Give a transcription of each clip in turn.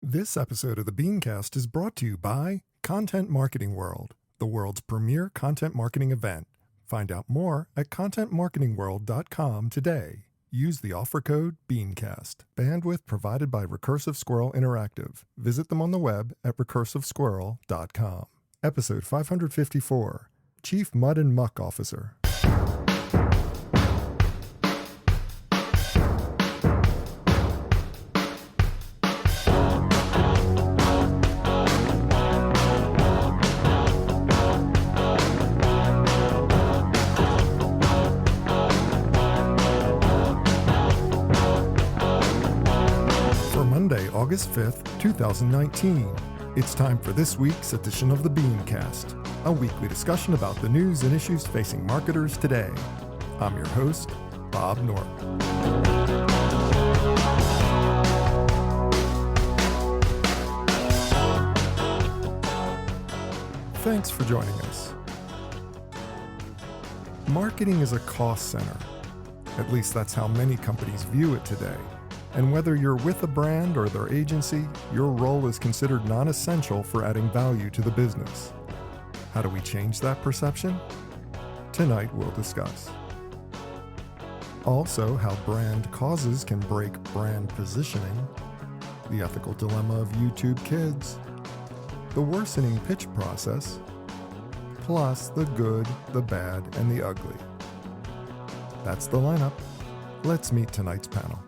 This episode of the BeanCast is brought to you by Content Marketing World, the world's premier content marketing event. Find out more at contentmarketingworld.com today. Use the offer code BeanCast. Bandwidth provided by Recursive Squirrel Interactive. Visit them on the web at recursivesquirrel.com. Episode 554, Chief Mud and Muck Officer. August 5th, 2019. It's time for this week's edition of the BeanCast, a weekly discussion about the news and issues facing marketers today. I'm your host, Bob Norp. Thanks for joining us. Marketing is a cost center. At least that's how many companies view it today. And whether you're with a brand or their agency, your role is considered non-essential for adding value to the business. How do we change that perception? Tonight we'll discuss. Also, how brand causes can break brand positioning, the ethical dilemma of YouTube Kids, the worsening pitch process, plus the good, the bad, and the ugly. That's the lineup. Let's meet tonight's panel.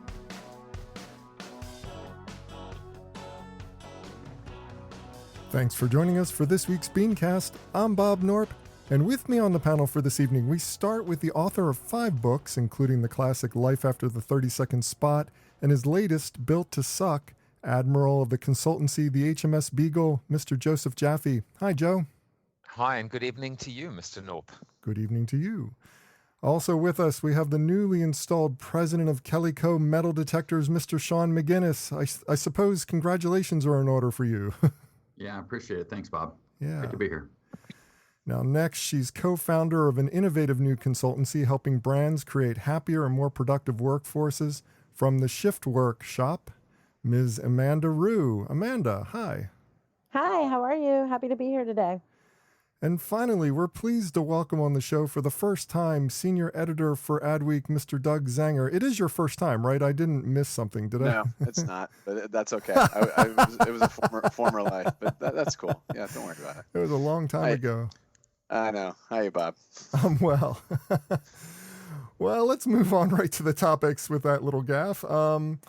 Thanks for joining us for this week's BeanCast. I'm Bob Norp, and with me on the panel for this evening, we start with the author of 5 books, including the classic Life After the 30-Second Spot, and his latest, Built to Suck, Admiral of the consultancy, the HMS Beagle, Mr. Joseph Jaffe. Hi, Joe. Hi, and good evening to you, Mr. Norp. Good evening to you. Also with us, we have the newly installed president of Kelly Co. Metal Detectors, Mr. Sean McGinnis. I suppose congratulations are in order for you. Yeah, I appreciate it. Thanks, Bob. Yeah. Good to be here. Now, next, she's co-founder of an innovative new consultancy helping brands create happier and more productive workforces from the Shift Workshop, Ms. Amanda Rue. Amanda, hi. Hi, how are you? Happy to be here today. And finally, we're pleased to welcome on the show for the first time senior editor for Adweek, Mr. Doug Zanger. It is your first time, right? I didn't miss something, did I? No, it's not, but that's okay. It was a former life, but that's cool. Yeah, don't worry about it. It was a long time ago. I know. Hi, Bob. I'm well. Well, let's move on right to the topics with that little gaffe.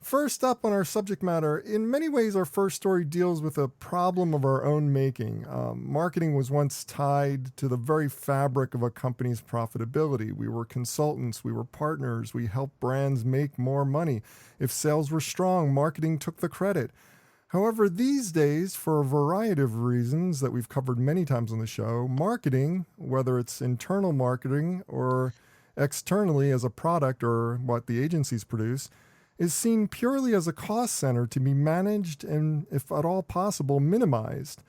First up on our subject matter, in many ways, our first story deals with a problem of our own making. Marketing was once tied to the very fabric of a company's profitability. We were consultants, we were partners, we helped brands make more money. If sales were strong, marketing took the credit. However, these days, for a variety of reasons that we've covered many times on the show, marketing, whether it's internal marketing or externally as a product or what the agencies produce, is seen purely as a cost center to be managed and, if at all possible, minimized.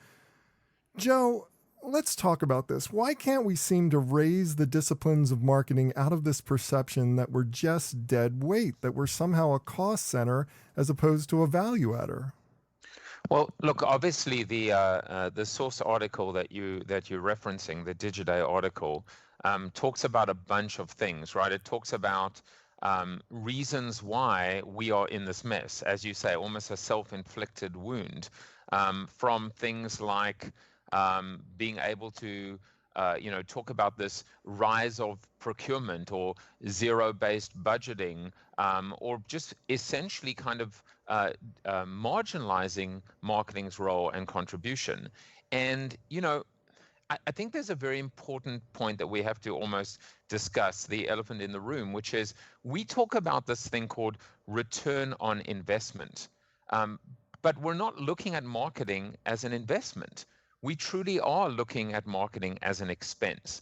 Joe, let's talk about this. Why can't we seem to raise the disciplines of marketing out of this perception that we're just dead weight, that we're somehow a cost center as opposed to a value adder? Well, look, obviously the source article that you're referencing, the Digiday article, talks about a bunch of things, right? It talks about reasons why we are in this mess, as you say, almost a self-inflicted wound, from things like being able to, talk about this rise of procurement or zero-based budgeting, or just essentially kind of marginalizing marketing's role and contribution. And, I think there's a very important point that we have to almost discuss, the elephant in the room, which is we talk about this thing called return on investment, but we're not looking at marketing as an investment. We truly are looking at marketing as an expense.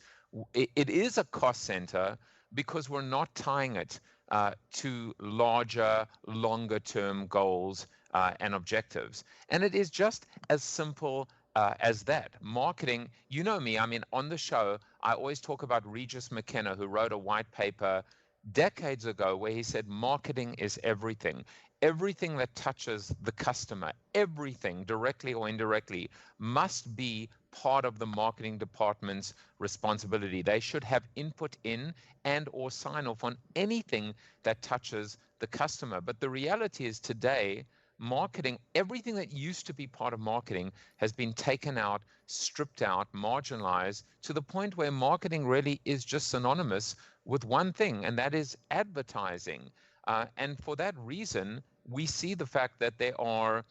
It is a cost center because we're not tying it to larger, longer-term goals and objectives. And it is just as simple as that. Marketing, you know me, I mean, on the show, I always talk about Regis McKenna, who wrote a white paper decades ago where he said marketing is everything. Everything that touches the customer, everything directly or indirectly, must be part of the marketing department's responsibility. They should have input in and or sign off on anything that touches the customer. But the reality is today, marketing, everything that used to be part of marketing has been taken out, stripped out, marginalized to the point where marketing really is just synonymous with one thing, and that is advertising. And for that reason, we see the fact that there are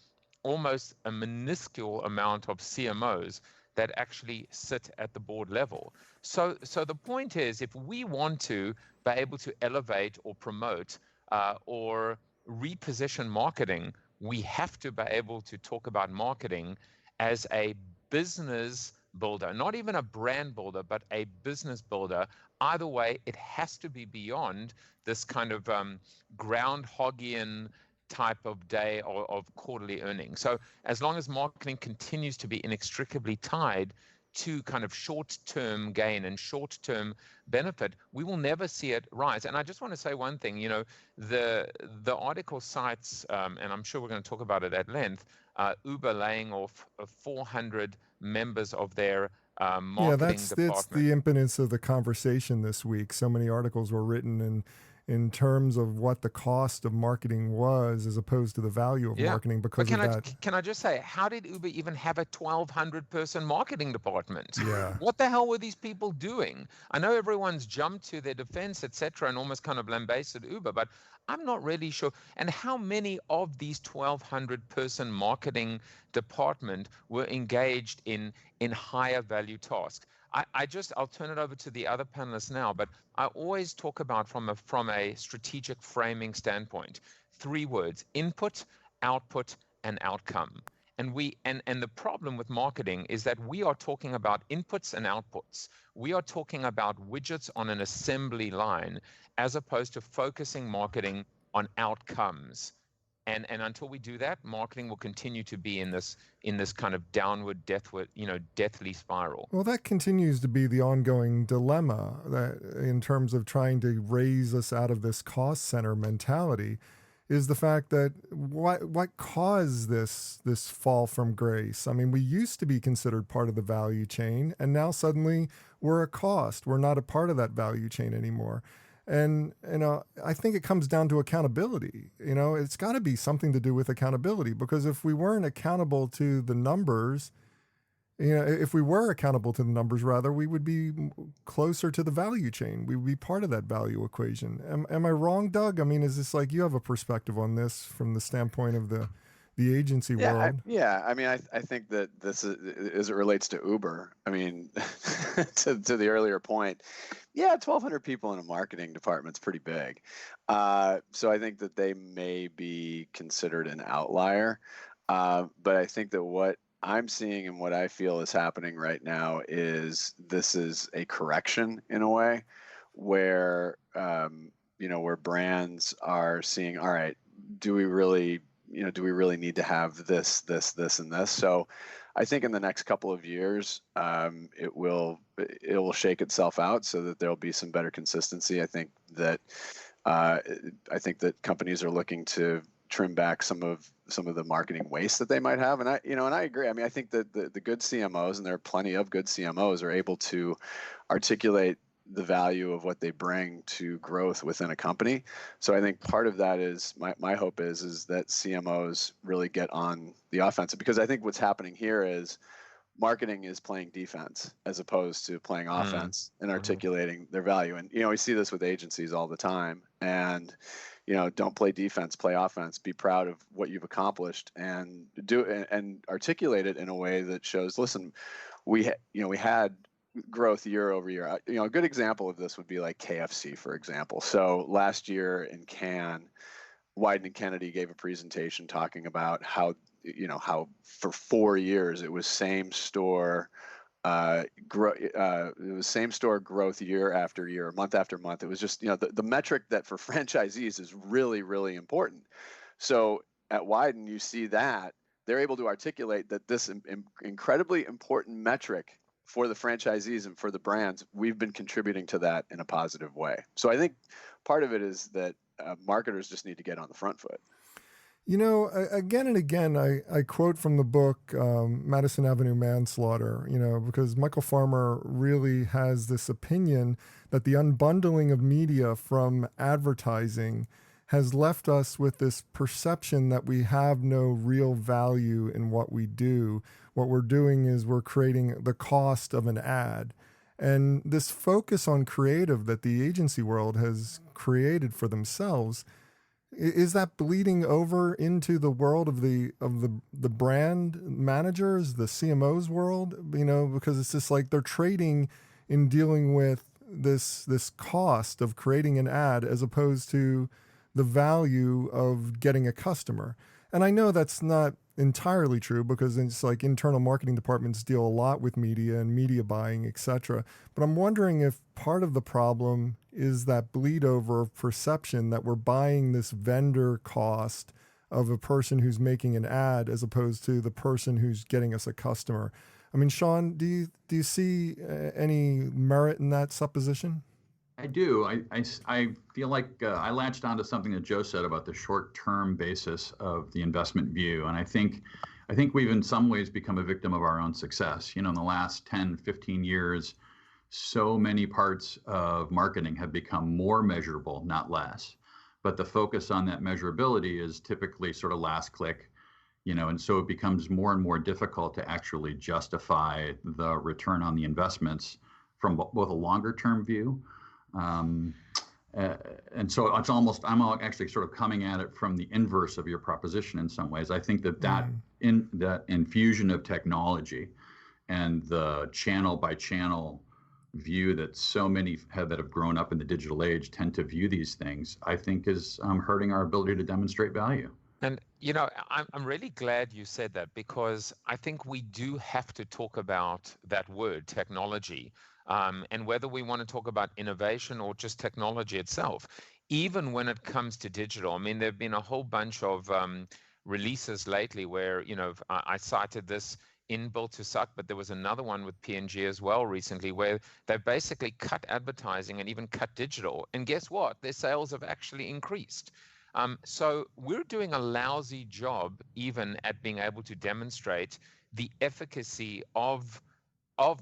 almost a minuscule amount of CMOs that actually sit at the board level. So the point is, if we want to be able to elevate or promote or reposition marketing, we have to be able to talk about marketing as a business builder, not even a brand builder, but a business builder. Either way, it has to be beyond this kind of groundhogian type of day or of quarterly earnings. So as long as marketing continues to be inextricably tied to kind of short-term gain and short-term benefit, we will never see it rise. And I just want to say one thing, the article cites, and I'm sure we're going to talk about it at length, Uber laying off 400 members of their marketing department. That's the impetus of the conversation this week. So many articles were written in terms of what the cost of marketing was as opposed to the value of marketing because of that. Can I just say, how did Uber even have a 1,200 person marketing department? Yeah. What the hell were these people doing? I know everyone's jumped to their defense, etc., and almost kind of lambasted Uber, but I'm not really sure. And how many of these 1,200 person marketing department were engaged in higher value tasks? I'll turn it over to the other panelists now, but I always talk about from a strategic framing standpoint, 3 words: input, output, and outcome. And the problem with marketing is that we are talking about inputs and outputs. We are talking about widgets on an assembly line, as opposed to focusing marketing on outcomes. And until we do that, marketing will continue to be in this kind of downward, deathly spiral. Well, that continues to be the ongoing dilemma that in terms of trying to raise us out of this cost center mentality is the fact that what caused this fall from grace? I mean, we used to be considered part of the value chain, and now suddenly we're a cost. We're not a part of that value chain anymore. And, I think it comes down to accountability. It's got to be something to do with accountability, because if we weren't accountable to the numbers, if we were accountable to the numbers, rather, we would be closer to the value chain. We would be part of that value equation. Am I wrong, Doug? I mean, is this like you have a perspective on this from the standpoint of the agency world? I mean, I think that this is, as it relates to Uber, I mean, to the earlier point, 1,200 people in a marketing department's pretty big. So I think that they may be considered an outlier. But I think that what I'm seeing and what I feel is happening right now is this is a correction in a way where, where brands are seeing, all right, do we really need to have this, and this? So I think in the next couple of years, it will shake itself out so that there'll be some better consistency. I think that companies are looking to trim back some of the marketing waste that they might have. And I agree. I mean, I think that the good CMOs, and there are plenty of good CMOs, are able to articulate the value of what they bring to growth within a company. So I think part of that is my hope is that CMOs really get on the offensive, because I think what's happening here is marketing is playing defense as opposed to playing offense and articulating their value. And, we see this with agencies all the time. And, don't play defense, play offense, be proud of what you've accomplished and and articulate it in a way that shows, listen, we had growth year over year. A good example of this would be like KFC, for example. So last year in Cannes, Wyden and Kennedy gave a presentation talking about how for 4 years it was same store growth year after year, month after month. It was just, the metric that for franchisees is really, really important. So at Wyden, you see that they're able to articulate that this incredibly important metric for the franchisees and for the brands, we've been contributing to that in a positive way. So I think part of it is that marketers just need to get on the front foot. You know, again and again, I quote from the book Madison Avenue Manslaughter, you know, because Michael Farmer really has this opinion that the unbundling of media from advertising has left us with this perception that we have no real value in what we do. What we're doing is we're creating the cost of an ad. And this focus on creative that the agency world has created for themselves, is that bleeding over into the world of the brand managers, the CMOs world? You know, because it's just like they're trading in dealing with this cost of creating an ad as opposed to the value of getting a customer. And I know that's not entirely true because it's like internal marketing departments deal a lot with media and media buying, etc. But I'm wondering if part of the problem is that bleed over of perception that we're buying this vendor cost of a person who's making an ad as opposed to the person who's getting us a customer. I mean, Sean, do you see any merit in that supposition? I do. I feel like I latched onto something that Joe said about the short-term basis of the investment view. And I think we've in some ways become a victim of our own success. You know, in the last 10, 15 years, so many parts of marketing have become more measurable, not less. But the focus on that measurability is typically sort of last click, you know, and so it becomes more and more difficult to actually justify the return on the investments from both a longer term view. And so it's almost, I'm actually sort of coming at it from the inverse of your proposition in some ways. I think that infusion of technology and the channel by channel view that so many that have grown up in the digital age tend to view these things, I think is hurting our ability to demonstrate value. And, you know, I'm really glad you said that, because I think we do have to talk about that word, technology. And whether we want to talk about innovation or just technology itself, even when it comes to digital. I mean, there have been a whole bunch of releases lately where, you know, I cited this in Built to Suck, but there was another one with P&G as well recently where they've basically cut advertising and even cut digital. And guess what? Their sales have actually increased. So we're doing a lousy job even at being able to demonstrate the efficacy of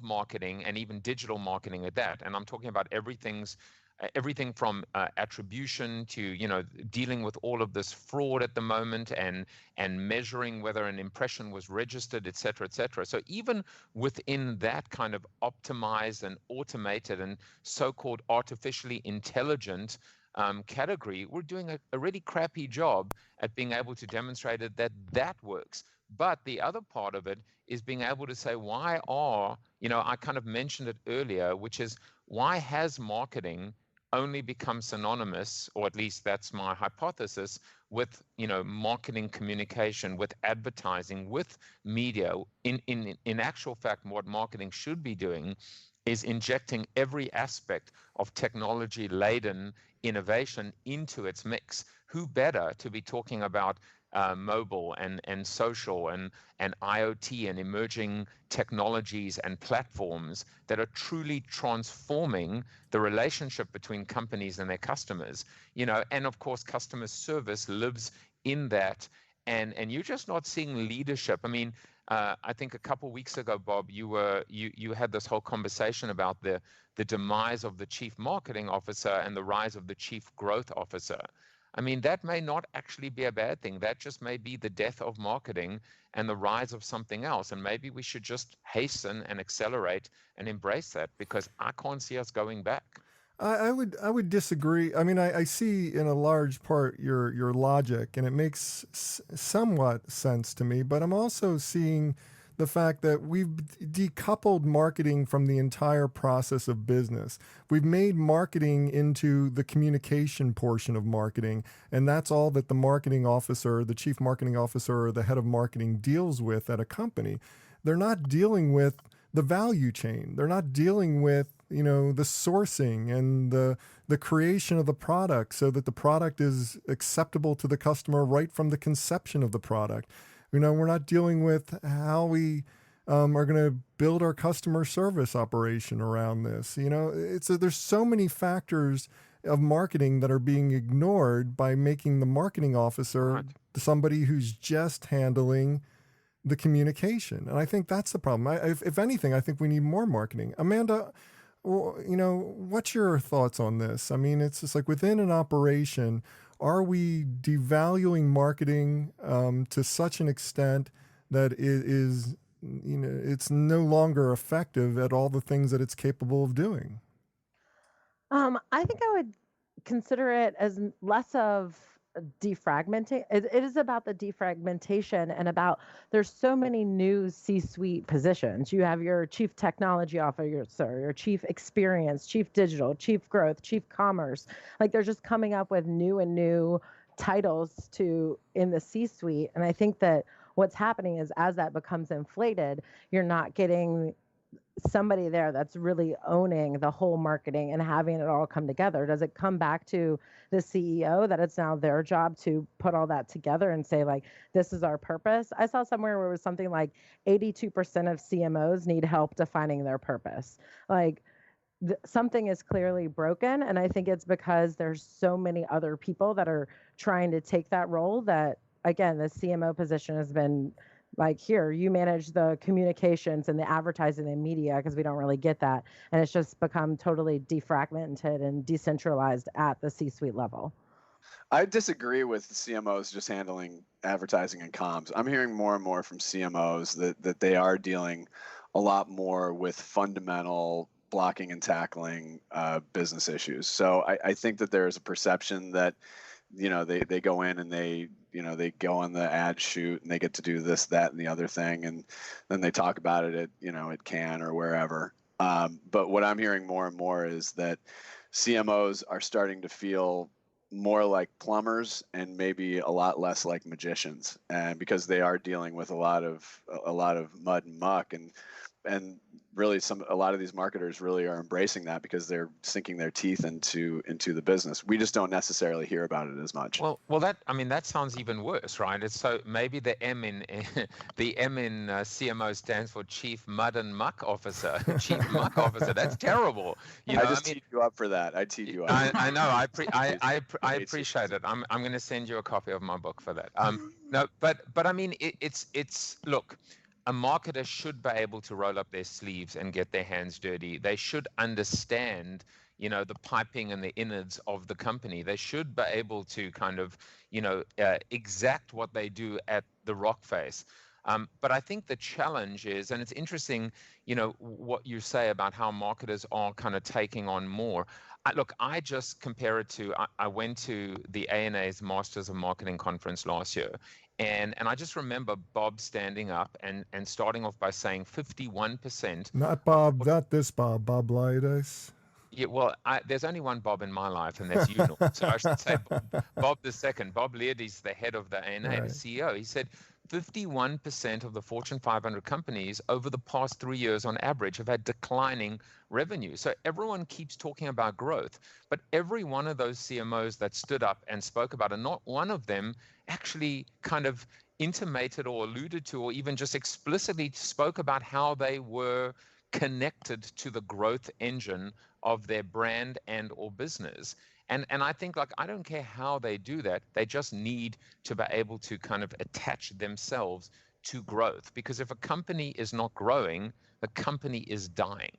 marketing and even digital marketing at that. And I'm talking about everything from attribution to, you know, dealing with all of this fraud at the moment and measuring whether an impression was registered, et cetera, et cetera. So even within that kind of optimized and automated and so-called artificially intelligent category, we're doing a really crappy job at being able to demonstrate that works. But the other part of it is being able to say, why are, you know, I kind of mentioned it earlier, which is why has marketing only become synonymous, or at least that's my hypothesis, with, you know, marketing communication, with advertising, with media. In actual fact, what marketing should be doing is injecting every aspect of technology-laden innovation into its mix. Who better to be talking about mobile and social and IoT and emerging technologies and platforms that are truly transforming the relationship between companies and their customers, you know, and of course customer service lives in that, and you're just not seeing leadership. I mean, I think a couple of weeks ago, Bob, you had this whole conversation about the demise of the chief marketing officer and the rise of the chief growth officer. I mean, that may not actually be a bad thing. That just may be the death of marketing and the rise of something else. And maybe we should just hasten and accelerate and embrace that, because I can't see us going back. I would disagree. I mean, I see in a large part your logic, and it makes somewhat sense to me. But I'm also seeing the fact that we've decoupled marketing from the entire process of business. We've made marketing into the communication portion of marketing, and that's all that the marketing officer, the chief marketing officer, or the head of marketing deals with at a company. They're not dealing with the value chain. They're not dealing with, you know, the sourcing and the creation of the product so that the product is acceptable to the customer right from the conception of the product. You know, we're not dealing with how we are going to build our customer service operation around this. There's so many factors of marketing that are being ignored by making the marketing officer somebody who's just handling the communication. And I think that's the problem. If anything, I think we need more marketing. Amanda, what's your thoughts on this? I mean, it's just like within an operation, are we devaluing marketing to such an extent that it is, it's no longer effective at all the things that it's capable of doing? I think I would consider it as less of defragmenting. It is about the defragmentation and about there's so many new C-suite positions. You have your chief technology officer, your chief experience, chief digital, chief growth, chief commerce. Like they're just coming up with new titles in the C-suite. And I think that what's happening is as that becomes inflated, you're not getting somebody there that's really owning the whole marketing and having it all come together. Does it come back to the CEO that it's now their job to put all that together and say, like, this is our purpose? I saw somewhere where it was something like 82% of CMOs need help defining their purpose. Like, something is clearly broken. And I think it's because there's so many other people that are trying to take that role that, again, the CMO position has been like, here, you manage the communications and the advertising and media because we don't really get that. And it's just become totally defragmented and decentralized at the C-suite level. I disagree with CMOs just handling advertising and comms. I'm hearing more and more from CMOs that they are dealing a lot more with fundamental blocking and tackling business issues. So I think that there is a perception that, they go in and they go on the ad shoot and they get to do this, that, and the other thing. And then they talk about it at Cannes or wherever. But what I'm hearing more and more is that CMOs are starting to feel more like plumbers and maybe a lot less like magicians, and because they are dealing with a lot of mud and muck, and really a lot of these marketers really are embracing that because they're sinking their teeth into the business. We just don't necessarily hear about it as much. Well, that sounds even worse, right? It's so maybe the M in CMO stands for Chief Mud and Muck Officer, Chief Muck Officer. That's terrible. Teed you up for that. I teed you up. I know. I appreciate it. I'm going to send you a copy of my book for that. No, but I mean, it's look. A marketer should be able to roll up their sleeves and get their hands dirty. They should understand, the piping and the innards of the company. They should be able to kind of, exact what they do at the rock face. But I think the challenge is, and it's interesting, what you say about how marketers are kind of taking on more. I just compare it to, I went to the ANA's Masters of Marketing conference last year. And I just remember Bob standing up and starting off by saying 51%. Not Bob, not this Bob, Bob Liadice. Yeah, well, there's only one Bob in my life, and that's you, Norm. So I should say Bob the second. Bob Liadice, the head of the ANA, right. The CEO. He said 51% of the Fortune 500 companies over the past 3 years on average have had declining revenue. So everyone keeps talking about growth, but every one of those CMOs that stood up and spoke about it, not one of them actually kind of intimated or alluded to or even just explicitly spoke about how they were connected to the growth engine of their brand and or business. And I think, I don't care how they do that, they just need to be able to kind of attach themselves to growth. Because if a company is not growing, the company is dying.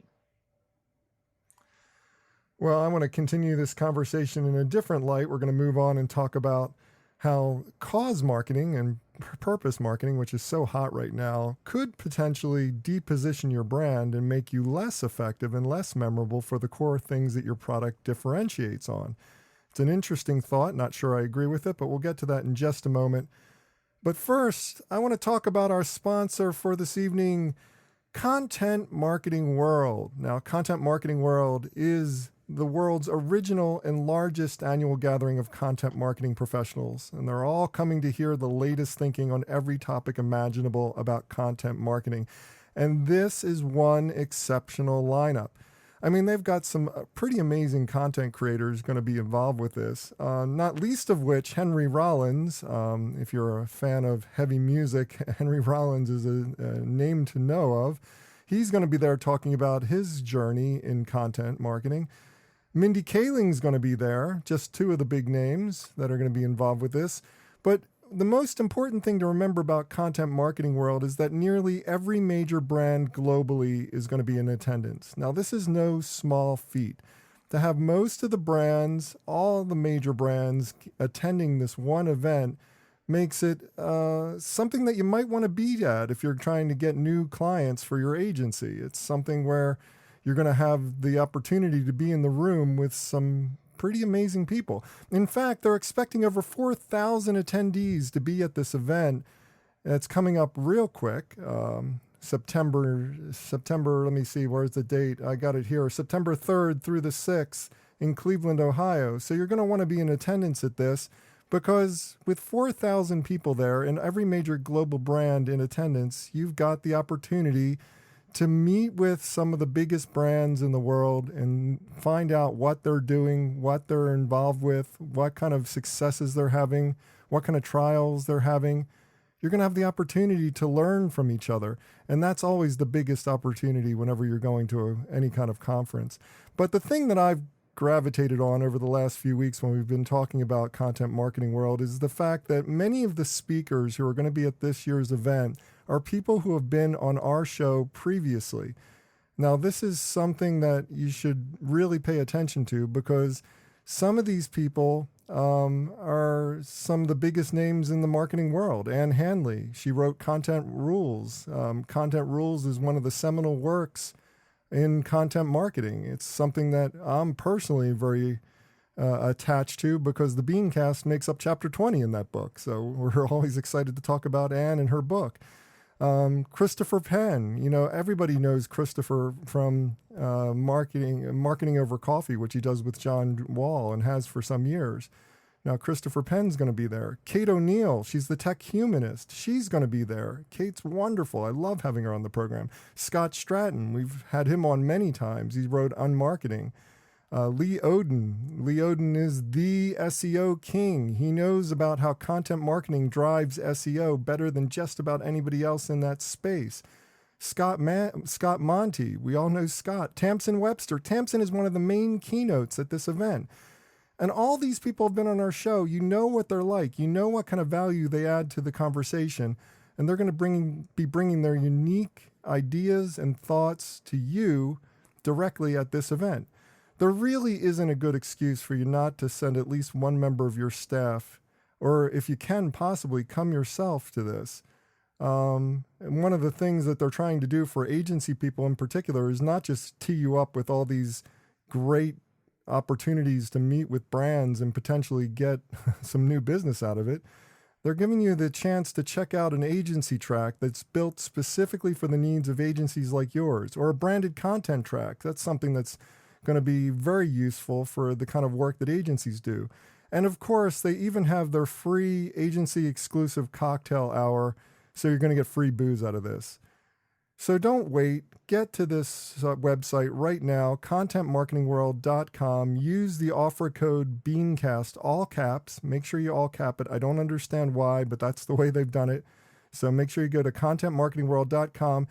Well, I want to continue this conversation in a different light. We're going to move on and talk about how cause marketing and purpose marketing, which is so hot right now, could potentially deposition your brand and make you less effective and less memorable for the core things that your product differentiates on. It's an interesting thought. Not sure I agree with it, but we'll get to that in just a moment. But first, I want to talk about our sponsor for this evening, Content Marketing World. Now, Content Marketing World is the world's original and largest annual gathering of content marketing professionals, and they're all coming to hear the latest thinking on every topic imaginable about content marketing. And this is one exceptional lineup. I mean, they've got some pretty amazing content creators going to be involved with this, not least of which Henry Rollins. If you're a fan of heavy music, Henry Rollins is a name to know of. He's going to be there talking about his journey in content marketing. Mindy Kaling's going to be there, just two of the big names that are going to be involved with this. But the most important thing to remember about content marketing world is that nearly every major brand globally is going to be in attendance. Now, this is no small feat. To have most of the brands, all the major brands attending this one event makes it something that you might want to be at if you're trying to get new clients for your agency. It's something where you're going to have the opportunity to be in the room with some pretty amazing people. In fact, they're expecting over 4,000 attendees to be at this event. It's coming up real quick. September, let me see, where's the date? I got it here. September 3rd through the 6th in Cleveland, Ohio. So you're going to want to be in attendance at this, because with 4,000 people there and every major global brand in attendance, you've got the opportunity to meet with some of the biggest brands in the world and find out what they're doing, what they're involved with, what kind of successes they're having, what kind of trials they're having. You're going to have the opportunity to learn from each other. And that's always the biggest opportunity whenever you're going to any kind of conference. But the thing that I've gravitated on over the last few weeks when we've been talking about content marketing world is the fact that many of the speakers who are going to be at this year's event are people who have been on our show previously. Now, this is something that you should really pay attention to, because some of these people are some of the biggest names in the marketing world. Ann Handley, she wrote Content Rules. Content Rules is one of the seminal works in content marketing. It's something that I'm personally very attached to, because the BeanCast makes up chapter 20 in that book. So we're always excited to talk about Ann and her book. Christopher Penn, everybody knows Christopher from Marketing Over Coffee, which he does with John Wall and has for some years. Now, Christopher Penn's going to be there. Kate O'Neill, she's the tech humanist. She's going to be there. Kate's wonderful. I love having her on the program. Scott Stratton, we've had him on many times. He wrote Unmarketing. Lee Odin. Lee Odin is the SEO king. He knows about how content marketing drives SEO better than just about anybody else in that space. Scott Monty. We all know Scott. Tamsin Webster. Tamsin is one of the main keynotes at this event. And all these people have been on our show. You know what they're like. You know what kind of value they add to the conversation. And they're going to be bringing their unique ideas and thoughts to you directly at this event. There really isn't a good excuse for you not to send at least one member of your staff, or if you can possibly come yourself to this. And one of the things that they're trying to do for agency people in particular is not just tee you up with all these great opportunities to meet with brands and potentially get some new business out of it. They're giving you the chance to check out an agency track that's built specifically for the needs of agencies like yours, or a branded content track. That's something that's going to be very useful for the kind of work that agencies do. And of course, they even have their free agency exclusive cocktail hour, so you're going to get free booze out of this. So don't wait. Get to this website right now, contentmarketingworld.com. Use the offer code BeanCast, all caps. Make sure you all cap it. I don't understand why, but that's the way they've done it. So make sure you go to contentmarketingworld.com.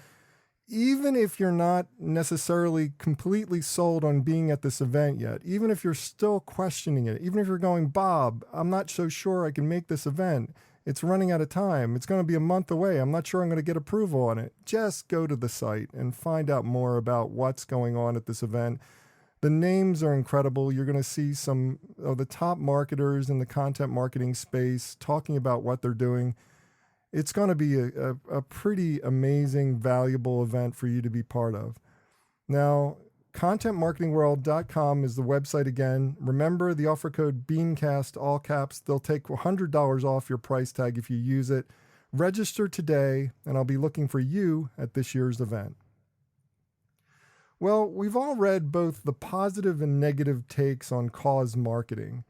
Even if you're not necessarily completely sold on being at this event yet, even if you're still questioning it, even if you're going, Bob, I'm not so sure I can make this event. It's running out of time. It's going to be a month away. I'm not sure I'm going to get approval on it. Just go to the site and find out more about what's going on at this event. The names are incredible. You're going to see some of the top marketers in the content marketing space talking about what they're doing. It's going to be a pretty amazing, valuable event for you to be part of. Now, contentmarketingworld.com is the website again. Remember the offer code BeanCast, all caps. They'll take $100 off your price tag if you use it. Register today, and I'll be looking for you at this year's event. Well, we've all read both the positive and negative takes on cause marketing.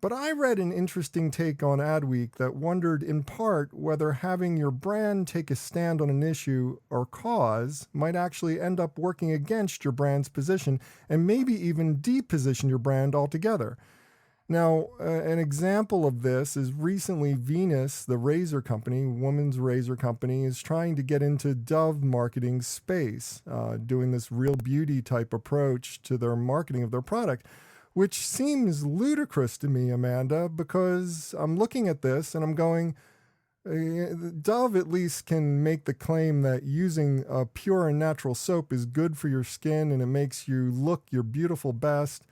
But I read an interesting take on Adweek that wondered in part whether having your brand take a stand on an issue or cause might actually end up working against your brand's position and maybe even deposition your brand altogether. Now, an example of this is recently Venus, the razor company, women's razor company, is trying to get into Dove marketing space, doing this real beauty type approach to their marketing of their product, which seems ludicrous to me, Amanda, because I'm looking at this and I'm going, Dove at least can make the claim that using a pure and natural soap is good for your skin and it makes you look your beautiful best.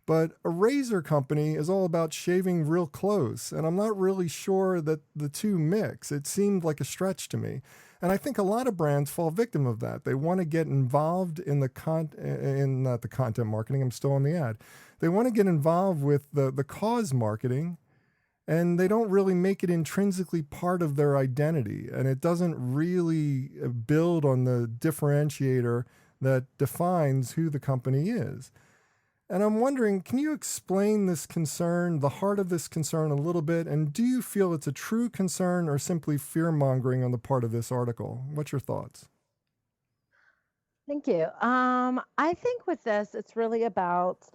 But a razor company is all about shaving real close, and I'm not really sure that the two mix. It seemed like a stretch to me. And I think a lot of brands fall victim of that. They want to get involved in not the content marketing, I'm still on the ad. They want to get involved with the cause marketing, and they don't really make it intrinsically part of their identity. And it doesn't really build on the differentiator that defines who the company is. And I'm wondering, can you explain this concern, the heart of this concern a little bit? And do you feel it's a true concern or simply fear-mongering on the part of this article? What's your thoughts? Thank you. I think with this, it's really about,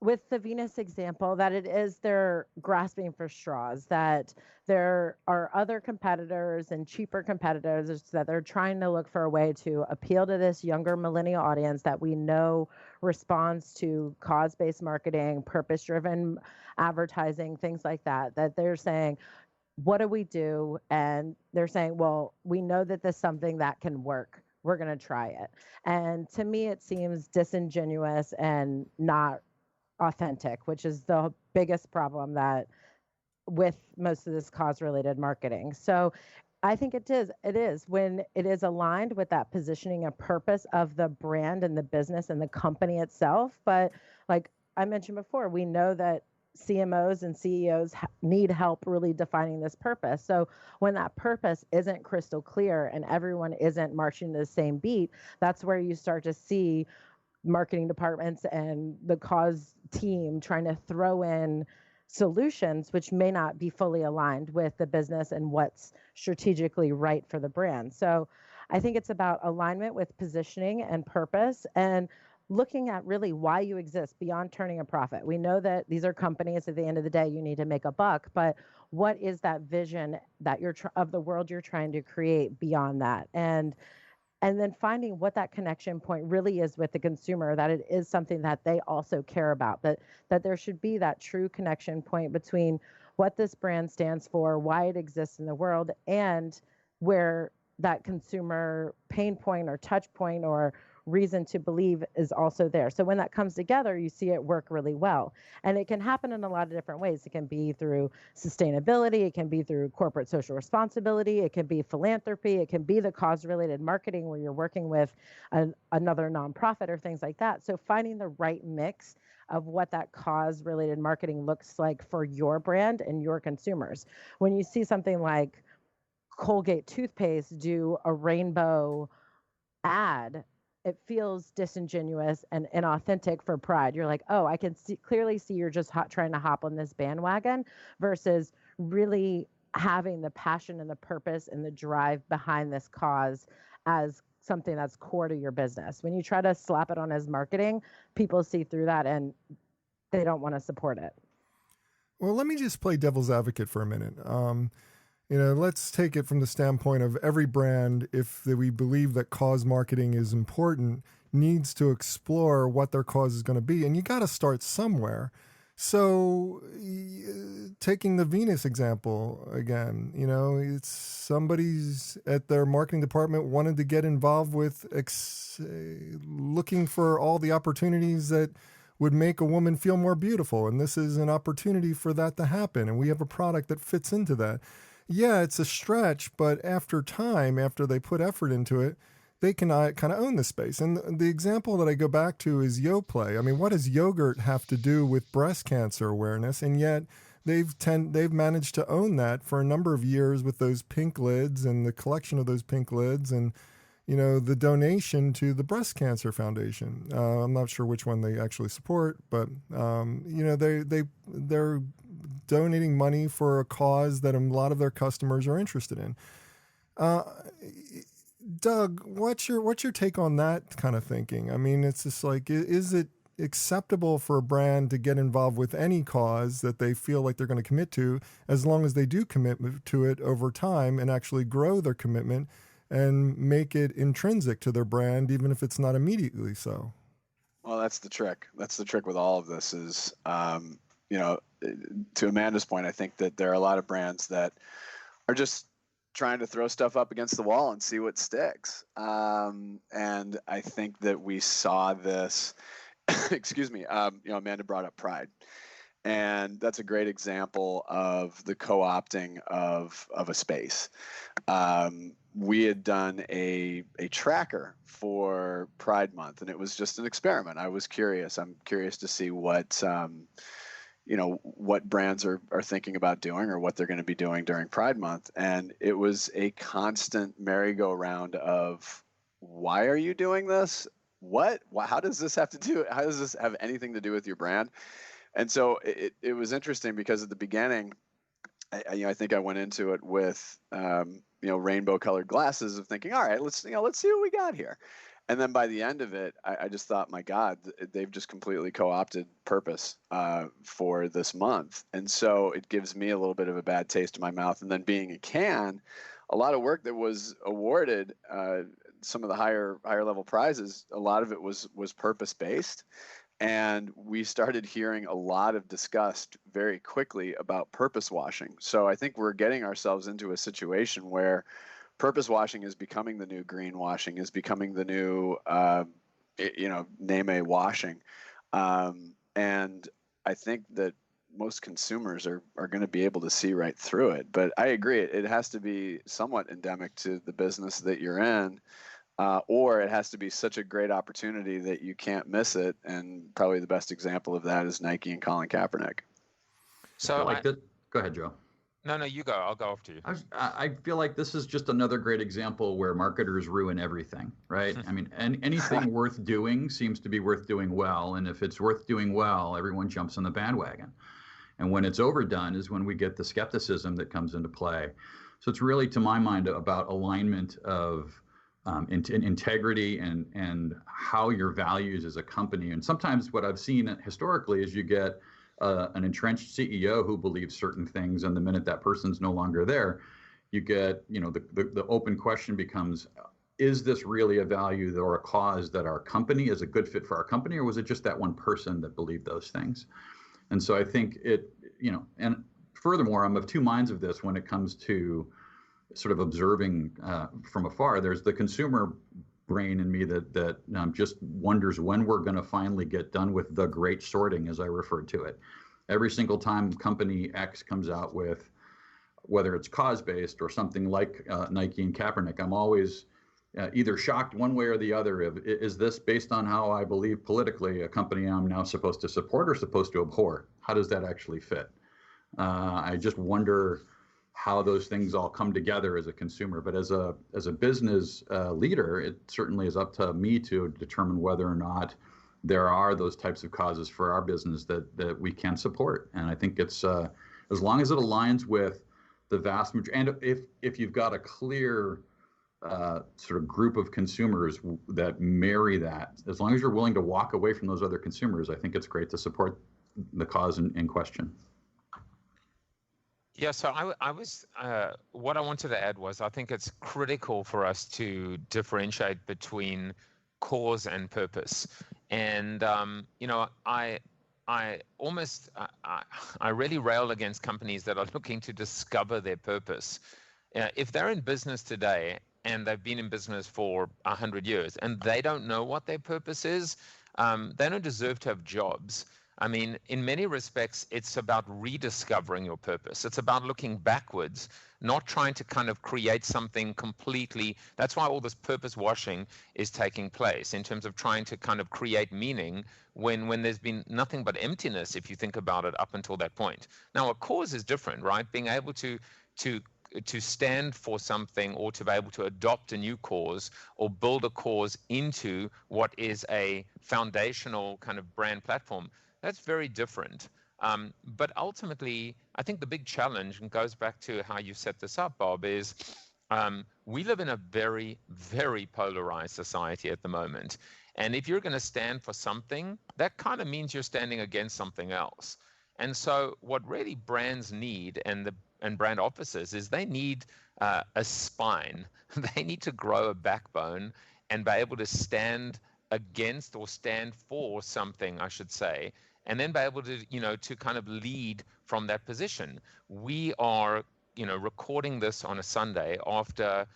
with the Venus example, that it is they're grasping for straws, that there are other competitors and cheaper competitors that they're trying to look for a way to appeal to this younger millennial audience that we know responds to cause-based marketing, purpose-driven advertising, things like that, that they're saying, what do we do? And they're saying, well, we know that this is something that can work. We're going to try it. And to me, it seems disingenuous and not authentic, which is the biggest problem that with most of this cause-related marketing. So I think it is when it is aligned with that positioning and purpose of the brand and the business and the company itself. But like I mentioned before, we know that CMOs and CEOs need help really defining this purpose. So when that purpose isn't crystal clear and everyone isn't marching to the same beat, that's where you start to see marketing departments and the cause team trying to throw in solutions which may not be fully aligned with the business and what's strategically right for the brand. So I think it's about alignment with positioning and purpose and looking at really why you exist beyond turning a profit. We know that these are companies, at the end of the day, you need to make a buck, but what is that vision that you're of the world you're trying to create beyond that? And then finding what that connection point really is with the consumer, that it is something that they also care about, that there should be that true connection point between what this brand stands for, why it exists in the world, and where that consumer pain point or touch point or reason to believe is also there. So when that comes together, you see it work really well. And it can happen in a lot of different ways. It can be through sustainability. It can be through corporate social responsibility. It can be philanthropy. It can be the cause-related marketing where you're working with another nonprofit or things like that. So finding the right mix of what that cause-related marketing looks like for your brand and your consumers. When you see something like Colgate toothpaste do a rainbow ad, it feels disingenuous and inauthentic for Pride. You're like, oh, I can clearly see you're just trying to hop on this bandwagon versus really having the passion and the purpose and the drive behind this cause as something that's core to your business. When you try to slap it on as marketing, people see through that and they don't want to support it. Well, let me just play devil's advocate for a minute. Let's take it from the standpoint of every brand, if we believe that cause marketing is important, needs to explore what their cause is going to be. And you got to start somewhere. So taking the Venus example again, it's somebody's at their marketing department wanted to get involved with looking for all the opportunities that would make a woman feel more beautiful. And this is an opportunity for that to happen. And we have a product that fits into that. Yeah, it's a stretch, but after time, after they put effort into it, they can kind of own the space. And the example that I go back to is Yoplait. I mean, what does yogurt have to do with breast cancer awareness? And yet they've managed to own that for a number of years with those pink lids and the collection of those pink lids. And, the donation to the Breast Cancer Foundation. I'm not sure which one they actually support, but they're donating money for a cause that a lot of their customers are interested in. Doug, what's your take on that kind of thinking? I mean, it's just like, is it acceptable for a brand to get involved with any cause that they feel like they're going to commit to, as long as they do commit to it over time and actually grow their commitment and make it intrinsic to their brand, even if it's not immediately so? Well, that's the trick. That's the trick with all of this is, to Amanda's point, I think that there are a lot of brands that are just trying to throw stuff up against the wall and see what sticks. And I think that we saw this, excuse me, Amanda brought up Pride. And that's a great example of the co-opting of a space. We had done a tracker for Pride Month, and it was just an experiment. I was curious. I'm curious to see what brands are thinking about doing or what they're going to be doing during Pride Month. And it was a constant merry-go-round of, why are you doing this? What? How does this have anything to do with your brand? And so it was interesting because at the beginning, I think I went into it with rainbow-colored glasses of thinking, all right, let's see what we got here. And then by the end of it, I just thought, my God, they've just completely co-opted purpose for this month. And so it gives me a little bit of a bad taste in my mouth. And then being a can, a lot of work that was awarded, some of the higher level prizes, a lot of it was purpose-based. And we started hearing a lot of disgust very quickly about purpose washing. So I think we're getting ourselves into a situation where purpose washing is becoming the new greenwashing, is becoming the new, name a washing. And I think that most consumers are going to be able to see right through it. But I agree, it has to be somewhat endemic to the business that you're in, or it has to be such a great opportunity that you can't miss it. And probably the best example of that is Nike and Colin Kaepernick. So Go ahead, Joe. No, you go. I'll go after you. I feel like this is just another great example where marketers ruin everything, right? I mean, anything worth doing seems to be worth doing well. And if it's worth doing well, everyone jumps on the bandwagon. And when it's overdone is when we get the skepticism that comes into play. So it's really, to my mind, about alignment of integrity and how your values as a company. And sometimes what I've seen historically is you get an entrenched CEO who believes certain things, and the minute that person's no longer there, you get, the open question becomes, is this really a value or a cause that our company is a good fit for our company, or was it just that one person that believed those things? And so I think and furthermore, I'm of two minds of this when it comes to sort of observing from afar. There's the consumer brain in me that just wonders when we're going to finally get done with the great sorting, as I referred to it. Every single time company X comes out with, whether it's cause-based or something like Nike and Kaepernick, I'm always either shocked one way or the other. Is this based on how I believe politically, a company I'm now supposed to support or supposed to abhor? How does that actually fit? I just wonder how those things all come together as a consumer. But as a business leader, it certainly is up to me to determine whether or not there are those types of causes for our business that we can support. And I think it's as long as it aligns with the vast majority, and if you've got a clear sort of group of consumers that marry that, as long as you're willing to walk away from those other consumers, I think it's great to support the cause in question. Yeah, so I was, what I wanted to add was I think it's critical for us to differentiate between cause and purpose. And, I really rail against companies that are looking to discover their purpose. If they're in business today and they've been in business for 100 years and they don't know what their purpose is, they don't deserve to have jobs. I mean, in many respects, it's about rediscovering your purpose. It's about looking backwards, not trying to kind of create something completely. That's why all this purpose washing is taking place in terms of trying to kind of create meaning when there's been nothing but emptiness, if you think about it, up until that point. Now, a cause is different, right? Being able to to stand for something or to be able to adopt a new cause or build a cause into what is a foundational kind of brand platform, that's very different. But ultimately, I think the big challenge, and goes back to how you set this up, Bob, is we live in a very, very polarized society at the moment. And if you're going to stand for something, that kind of means you're standing against something else. And so what really brands need, and brand officers, is they need a spine. They need to grow a backbone and be able to stand against or stand for something, I should say, and then be able to, to kind of lead from that position. We are, recording this on a Sunday after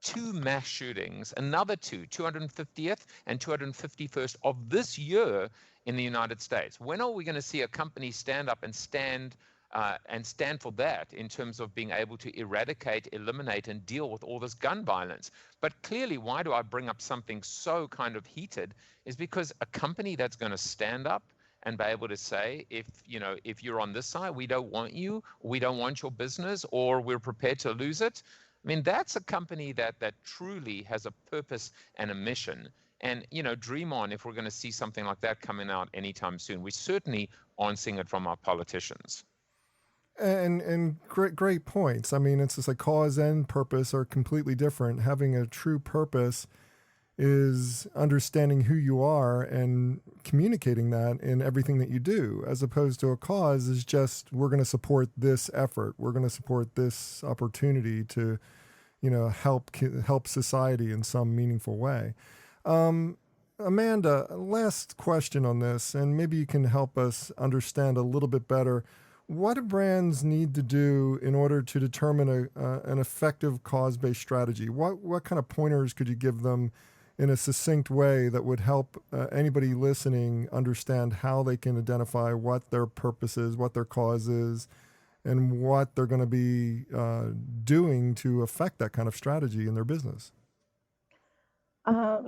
2 mass shootings, another 250th and 251st of this year in the United States. When are we going to see a company stand up and stand for that in terms of being able to eradicate, eliminate, and deal with all this gun violence? But clearly, why do I bring up something so kind of heated is because a company that's going to stand up and be able to say, if you're on this side, we don't want you, we don't want your business, or we're prepared to lose it. I mean, that's a company that truly has a purpose and a mission. And, dream on if we're going to see something like that coming out anytime soon. We certainly aren't seeing it from our politicians. And great points. I mean, it's just like cause and purpose are completely different. Having a true purpose is understanding who you are and communicating that in everything that you do, as opposed to a cause is just, we're going to support this effort. We're going to support this opportunity to, help society in some meaningful way. Amanda, last question on this, and maybe you can help us understand a little bit better. What do brands need to do in order to determine an effective cause-based strategy? What kind of pointers could you give them in a succinct way that would help anybody listening understand how they can identify what their purpose is, what their cause is, and what they're going to be doing to affect that kind of strategy in their business?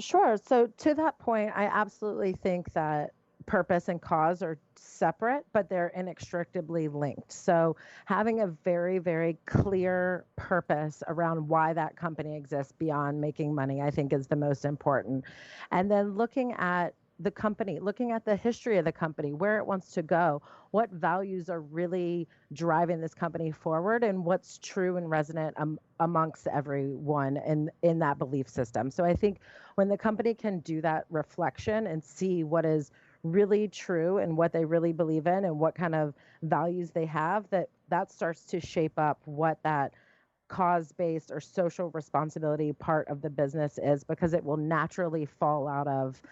Sure. So to that point, I absolutely think that purpose and cause are separate, but they're inextricably linked. So having a very, very clear purpose around why that company exists beyond making money, I think is the most important. And then looking at the company, looking at the history of the company, where it wants to go, what values are really driving this company forward, and what's true and resonant amongst everyone in that belief system. So I think when the company can do that reflection and see what is really true and what they really believe in and what kind of values they have, that starts to shape up what that cause-based or social responsibility part of the business is, because it will naturally fall out of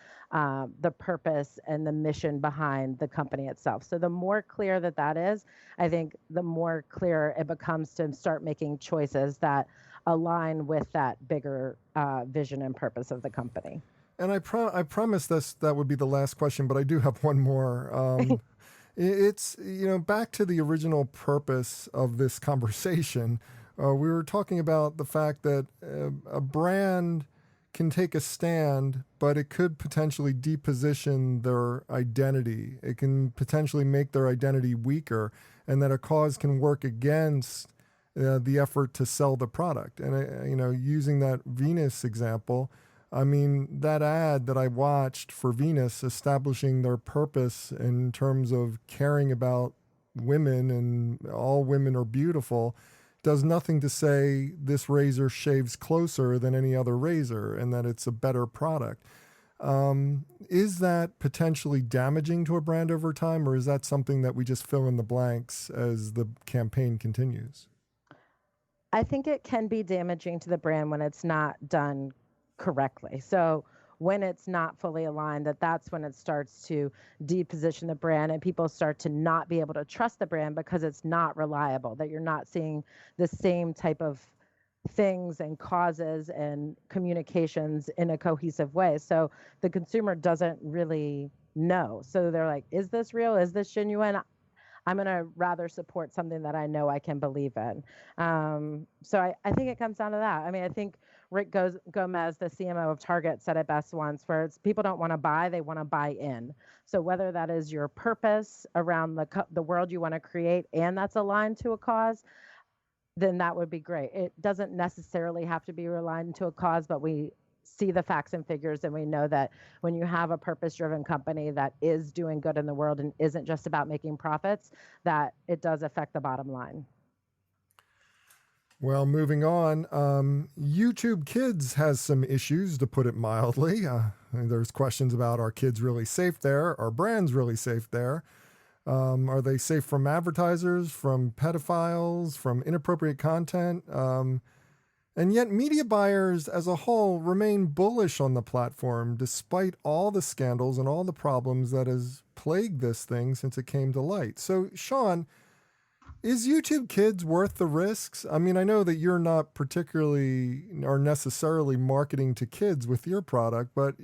the purpose and the mission behind the company itself. So the more clear that is, I think the more clear it becomes to start making choices that align with that bigger vision and purpose of the company. And I promise that would be the last question, but I do have one more. It's, back to the original purpose of this conversation. We were talking about the fact that a brand can take a stand, but it could potentially deposition their identity. It can potentially make their identity weaker, and that a cause can work against the effort to sell the product. And, using that Venus example, I mean, that ad that I watched for Venus establishing their purpose in terms of caring about women and all women are beautiful does nothing to say this razor shaves closer than any other razor and that it's a better product. Is that potentially damaging to a brand over time, or is that something that we just fill in the blanks as the campaign continues? I think it can be damaging to the brand when it's not done correctly. So when it's not fully aligned, that's when it starts to deposition the brand and people start to not be able to trust the brand because it's not reliable, that you're not seeing the same type of things and causes and communications in a cohesive way. So the consumer doesn't really know. So they're like, is this real? Is this genuine? I'm going to rather support something that I know I can believe in. So I think it comes down to that. I mean, I think Rick Gomez, the CMO of Target, said it best once, where it's people don't want to buy, they want to buy in. So whether that is your purpose around the world you want to create and that's aligned to a cause, then that would be great. It doesn't necessarily have to be reliant to a cause, but we see the facts and figures, and we know that when you have a purpose-driven company that is doing good in the world and isn't just about making profits, that it does affect the bottom line. Well, moving on, YouTube Kids has some issues, to put it mildly. There's questions about, are kids really safe there? Are brands really safe there? Are they safe from advertisers, from pedophiles, from inappropriate content? And yet media buyers as a whole remain bullish on the platform despite all the scandals and all the problems that has plagued this thing since it came to light. So, Sean, is YouTube Kids worth the risks? I mean, I know that you're not particularly or necessarily marketing to kids with your product, but,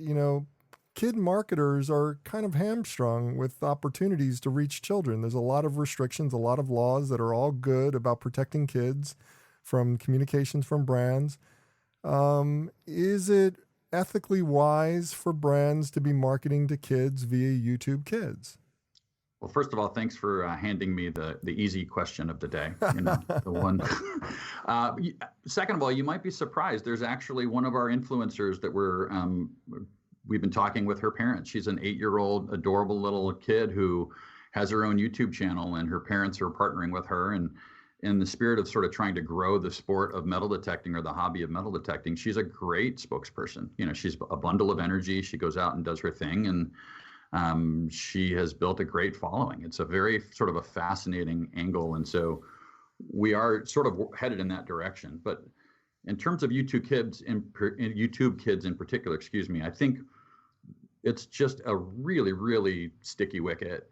kid marketers are kind of hamstrung with opportunities to reach children. There's a lot of restrictions, a lot of laws that are all good about protecting kids from communications from brands. Is it ethically wise for brands to be marketing to kids via YouTube Kids? Well, first of all, thanks for handing me the easy question of the day. The one. Second of all, you might be surprised. There's actually one of our influencers that we've been talking with her parents. She's an 8-year-old adorable little kid who has her own YouTube channel, and her parents are partnering with her. And in the spirit of sort of trying to grow the sport of metal detecting, or the hobby of metal detecting, she's a great spokesperson. She's a bundle of energy. She goes out and does her thing, and she has built a great following. It's a very sort of a fascinating angle. And so we are sort of headed in that direction. But in terms of YouTube Kids in particular, I think it's just a really, really sticky wicket.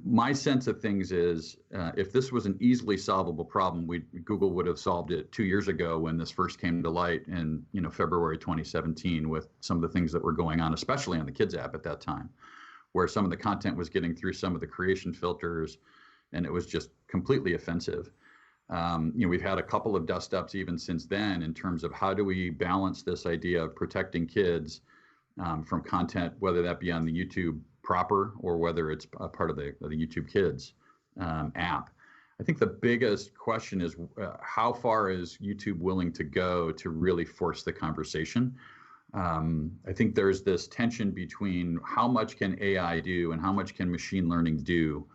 My sense of things is, if this was an easily solvable problem, Google would have solved it 2 years ago when this first came to light in February 2017, with some of the things that were going on, especially on the Kids app at that time, where some of the content was getting through some of the creation filters, and it was just completely offensive. We've had a couple of dust-ups even since then in terms of how do we balance this idea of protecting kids from content, whether that be on the YouTube proper or whether it's a part of the YouTube Kids app. I think the biggest question is, how far is YouTube willing to go to really force the conversation? I think there's this tension between how much can AI do and how much can machine learning do,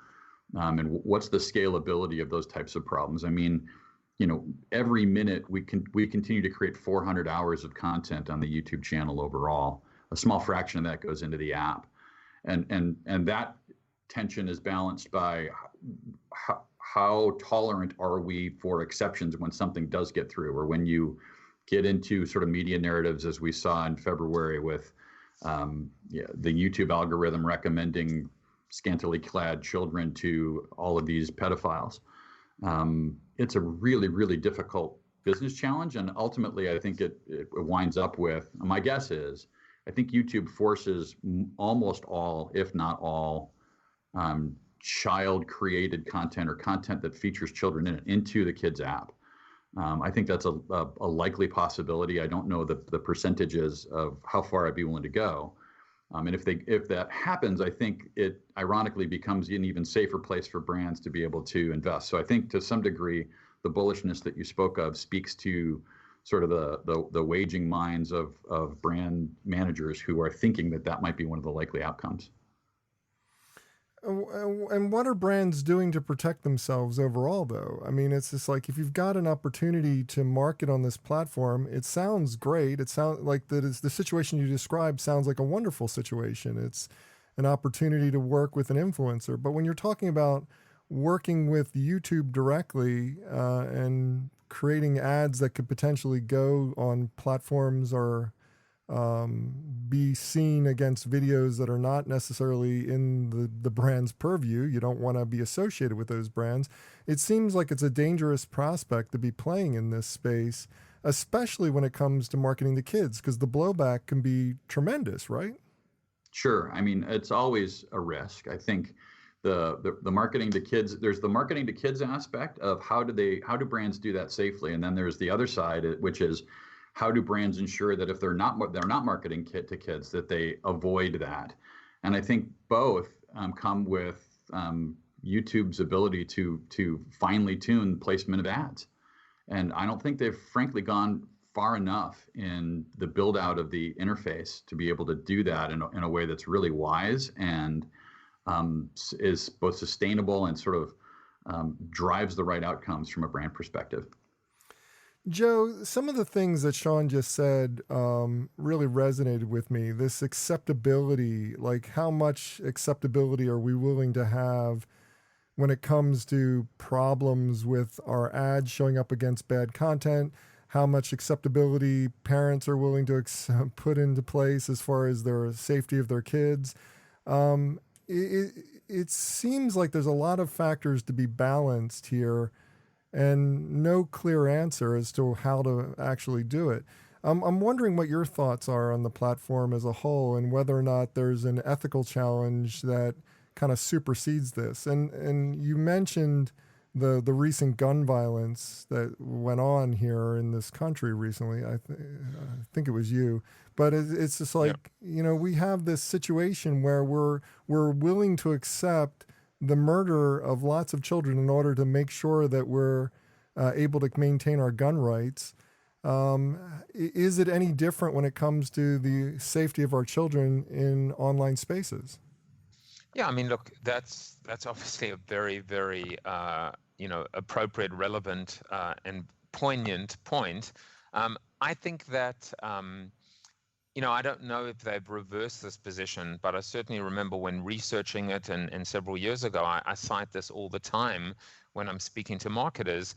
and what's the scalability of those types of problems. I mean, every minute we continue to create 400 hours of content on the YouTube channel overall. A small fraction of that goes into the app. And that tension is balanced by how tolerant are we for exceptions when something does get through, or when you get into sort of media narratives, as we saw in February with the YouTube algorithm recommending scantily clad children to all of these pedophiles. It's a really, really difficult business challenge. And ultimately, I think it winds up with, my guess is, I think YouTube forces almost all, if not all, child-created content or content that features children in it into the Kids app. I think that's a likely possibility. I don't know the percentages of how far I'd be willing to go. And if that happens, I think it ironically becomes an even safer place for brands to be able to invest. So I think to some degree, the bullishness that you spoke of speaks to sort of the waging minds of brand managers who are thinking that might be one of the likely outcomes. And what are brands doing to protect themselves overall, though? I mean, it's just like, if you've got an opportunity to market on this platform, it sounds great. It sounds like the situation you described sounds like a wonderful situation. It's an opportunity to work with an influencer. But when you're talking about working with YouTube directly and creating ads that could potentially go on platforms or be seen against videos that are not necessarily in the brand's purview, you don't want to be associated with those brands. It seems like it's a dangerous prospect to be playing in this space, especially when it comes to marketing to kids, because the blowback can be tremendous, right? Sure. I mean, it's always a risk. I think the marketing to kids, there's the marketing to kids aspect of how do brands do that safely, and then there's the other side, which is how do brands ensure that if they're not marketing to kids, that they avoid that. And I think both come with YouTube's ability to finely tune placement of ads. And I don't think they've frankly gone far enough in the build out of the interface to be able to do that in a way that's really wise and is both sustainable and sort of drives the right outcomes from a brand perspective. Joe, some of the things that Sean just said really resonated with me. This acceptability, like how much acceptability are we willing to have when it comes to problems with our ads showing up against bad content? How much acceptability parents are willing to put into place as far as their safety of their kids. It seems like there's a lot of factors to be balanced here and no clear answer as to how to actually do it. I'm wondering what your thoughts are on the platform as a whole and whether or not there's an ethical challenge that kind of supersedes this. And you mentioned the recent gun violence that went on here in this country recently. I think it was you. But it's just like, we have this situation where we're willing to accept the murder of lots of children in order to make sure that we're able to maintain our gun rights. Is it any different when it comes to the safety of our children in online spaces? Yeah, I mean, look, that's obviously a very, very appropriate, relevant, and poignant point. I think that I don't know if they've reversed this position, but I certainly remember when researching it and several years ago, I cite this all the time when I'm speaking to marketers.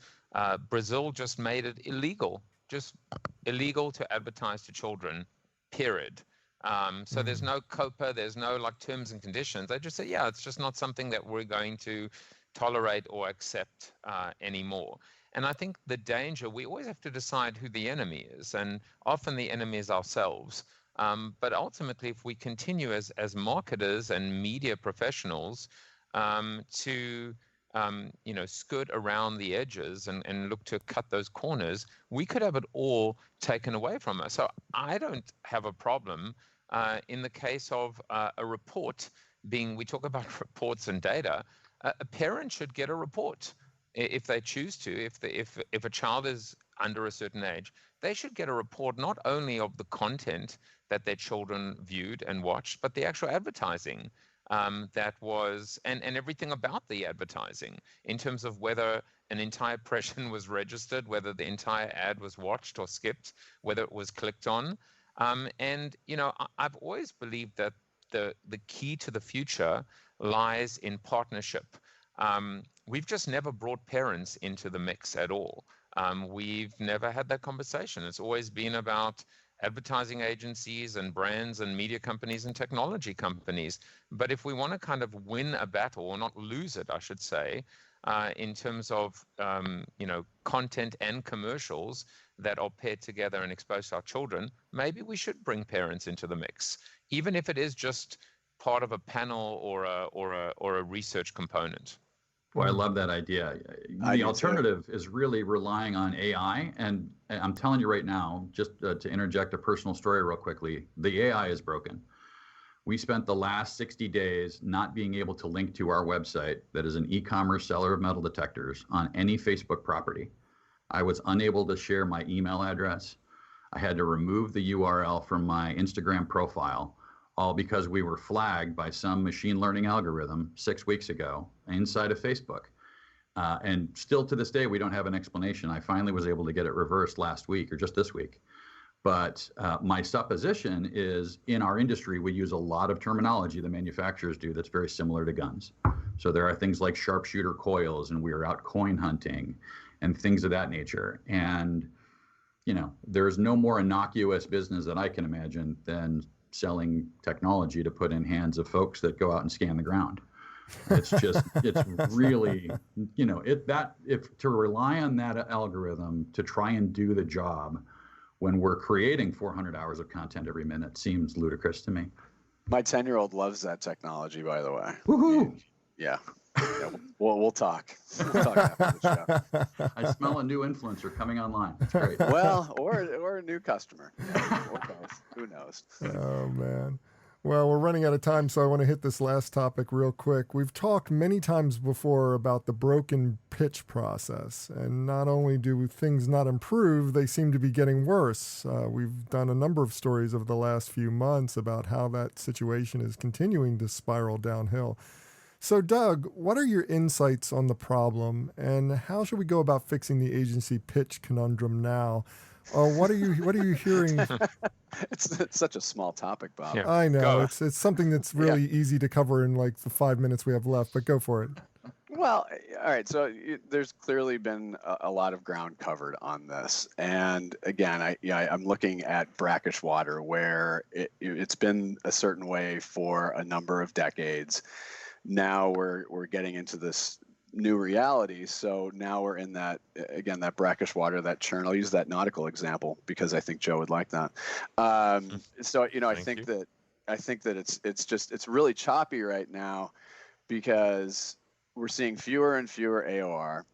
Brazil just made it illegal to advertise to children, period. So there's no COPA, there's no like terms and conditions. They just say, yeah, it's just not something that we're going to tolerate or accept anymore. And I think the danger, we always have to decide who the enemy is, and often the enemy is ourselves. But ultimately, if we continue as marketers and media professionals to skirt around the edges and look to cut those corners, we could have it all taken away from us. So I don't have a problem in the case of a report being, we talk about reports and data, a parent should get a report if they choose to. If a child is under a certain age, they should get a report not only of the content that their children viewed and watched, but the actual advertising that was, and everything about the advertising in terms of whether an entire impression was registered, whether the entire ad was watched or skipped, whether it was clicked on. I've always believed that the key to the future lies in partnership. We've just never brought parents into the mix at all. We've never had that conversation. It's always been about advertising agencies and brands and media companies and technology companies. But if we want to kind of win a battle, or not lose it, I should say, in terms of content and commercials that are paired together and exposed to our children, maybe we should bring parents into the mix, even if it is just part of a panel or a research component. Well, I love that idea. The alternative is really relying on AI. And I'm telling you right now, just to interject a personal story real quickly, the AI is broken. We spent the last 60 days not being able to link to our website that is an e-commerce seller of metal detectors on any Facebook property. I was unable to share my email address. I had to remove the URL from my Instagram profile, all because we were flagged by some machine learning algorithm 6 weeks ago inside of Facebook. And still to this day, we don't have an explanation. I finally was able to get it reversed last week or just this week. But my supposition is in our industry, we use a lot of terminology the manufacturers do that's very similar to guns. So there are things like sharpshooter coils, and we are out coin hunting and things of that nature. And, there's no more innocuous business that I can imagine than selling technology to put in hands of folks that go out and scan the ground. It's just, it's really, if to rely on that algorithm to try and do the job when we're creating 400 hours of content every minute seems ludicrous to me. My 10-year-old loves that technology, by the way. Woohoo! Yeah. We'll talk. We'll talk after the show. I smell a new influencer coming online. That's great. Well, or a new customer. Who knows? Oh man. Well, we're running out of time, so I want to hit this last topic real quick. We've talked many times before about the broken pitch process, and not only do things not improve, they seem to be getting worse. We've done a number of stories over the last few months about how that situation is continuing to spiral downhill. So, Doug, what are your insights on the problem, and how should we go about fixing the agency pitch conundrum now? What are you hearing? It's such a small topic, Bob. Yeah. I know Go. it's something that's really easy to cover in like the 5 minutes we have left, but go for it. Well, all right. So there's clearly been a lot of ground covered on this, and again, I'm looking at brackish water where it's been a certain way for a number of decades. Now we're getting into this new reality. So now we're in that, again, that brackish water, that churn. I'll use that nautical example because I think Joe would like that. So, I think that it's really choppy right now because we're seeing fewer and fewer AOR.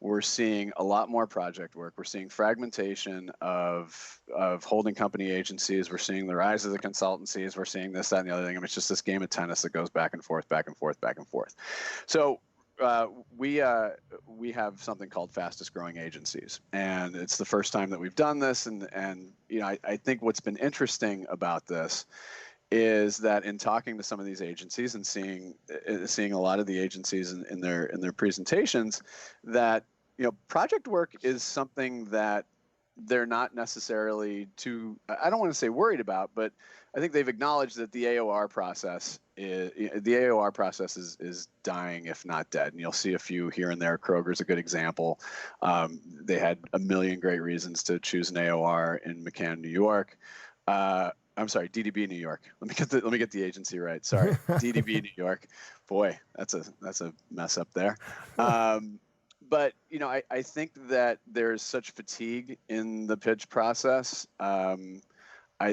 We're seeing a lot more project work. We're seeing fragmentation of holding company agencies. We're seeing the rise of the consultancies. We're seeing this, that, and the other thing. I mean, it's just this game of tennis that goes back and forth, back and forth, back and forth. So we have something called fastest growing agencies, and it's the first time that we've done this. And I think what's been interesting about this is that in talking to some of these agencies and seeing a lot of the agencies in their presentations, that project work is something that they're not necessarily too, I don't want to say worried about, but I think they've acknowledged that the AOR process is dying, if not dead. And you'll see a few here and there. Kroger's a good example. They had a million great reasons to choose an AOR in McCann, New York. I'm sorry, DDB New York. Let me get the agency right. Sorry, DDB New York. Boy, that's a mess up there. But I think that there's such fatigue in the pitch process.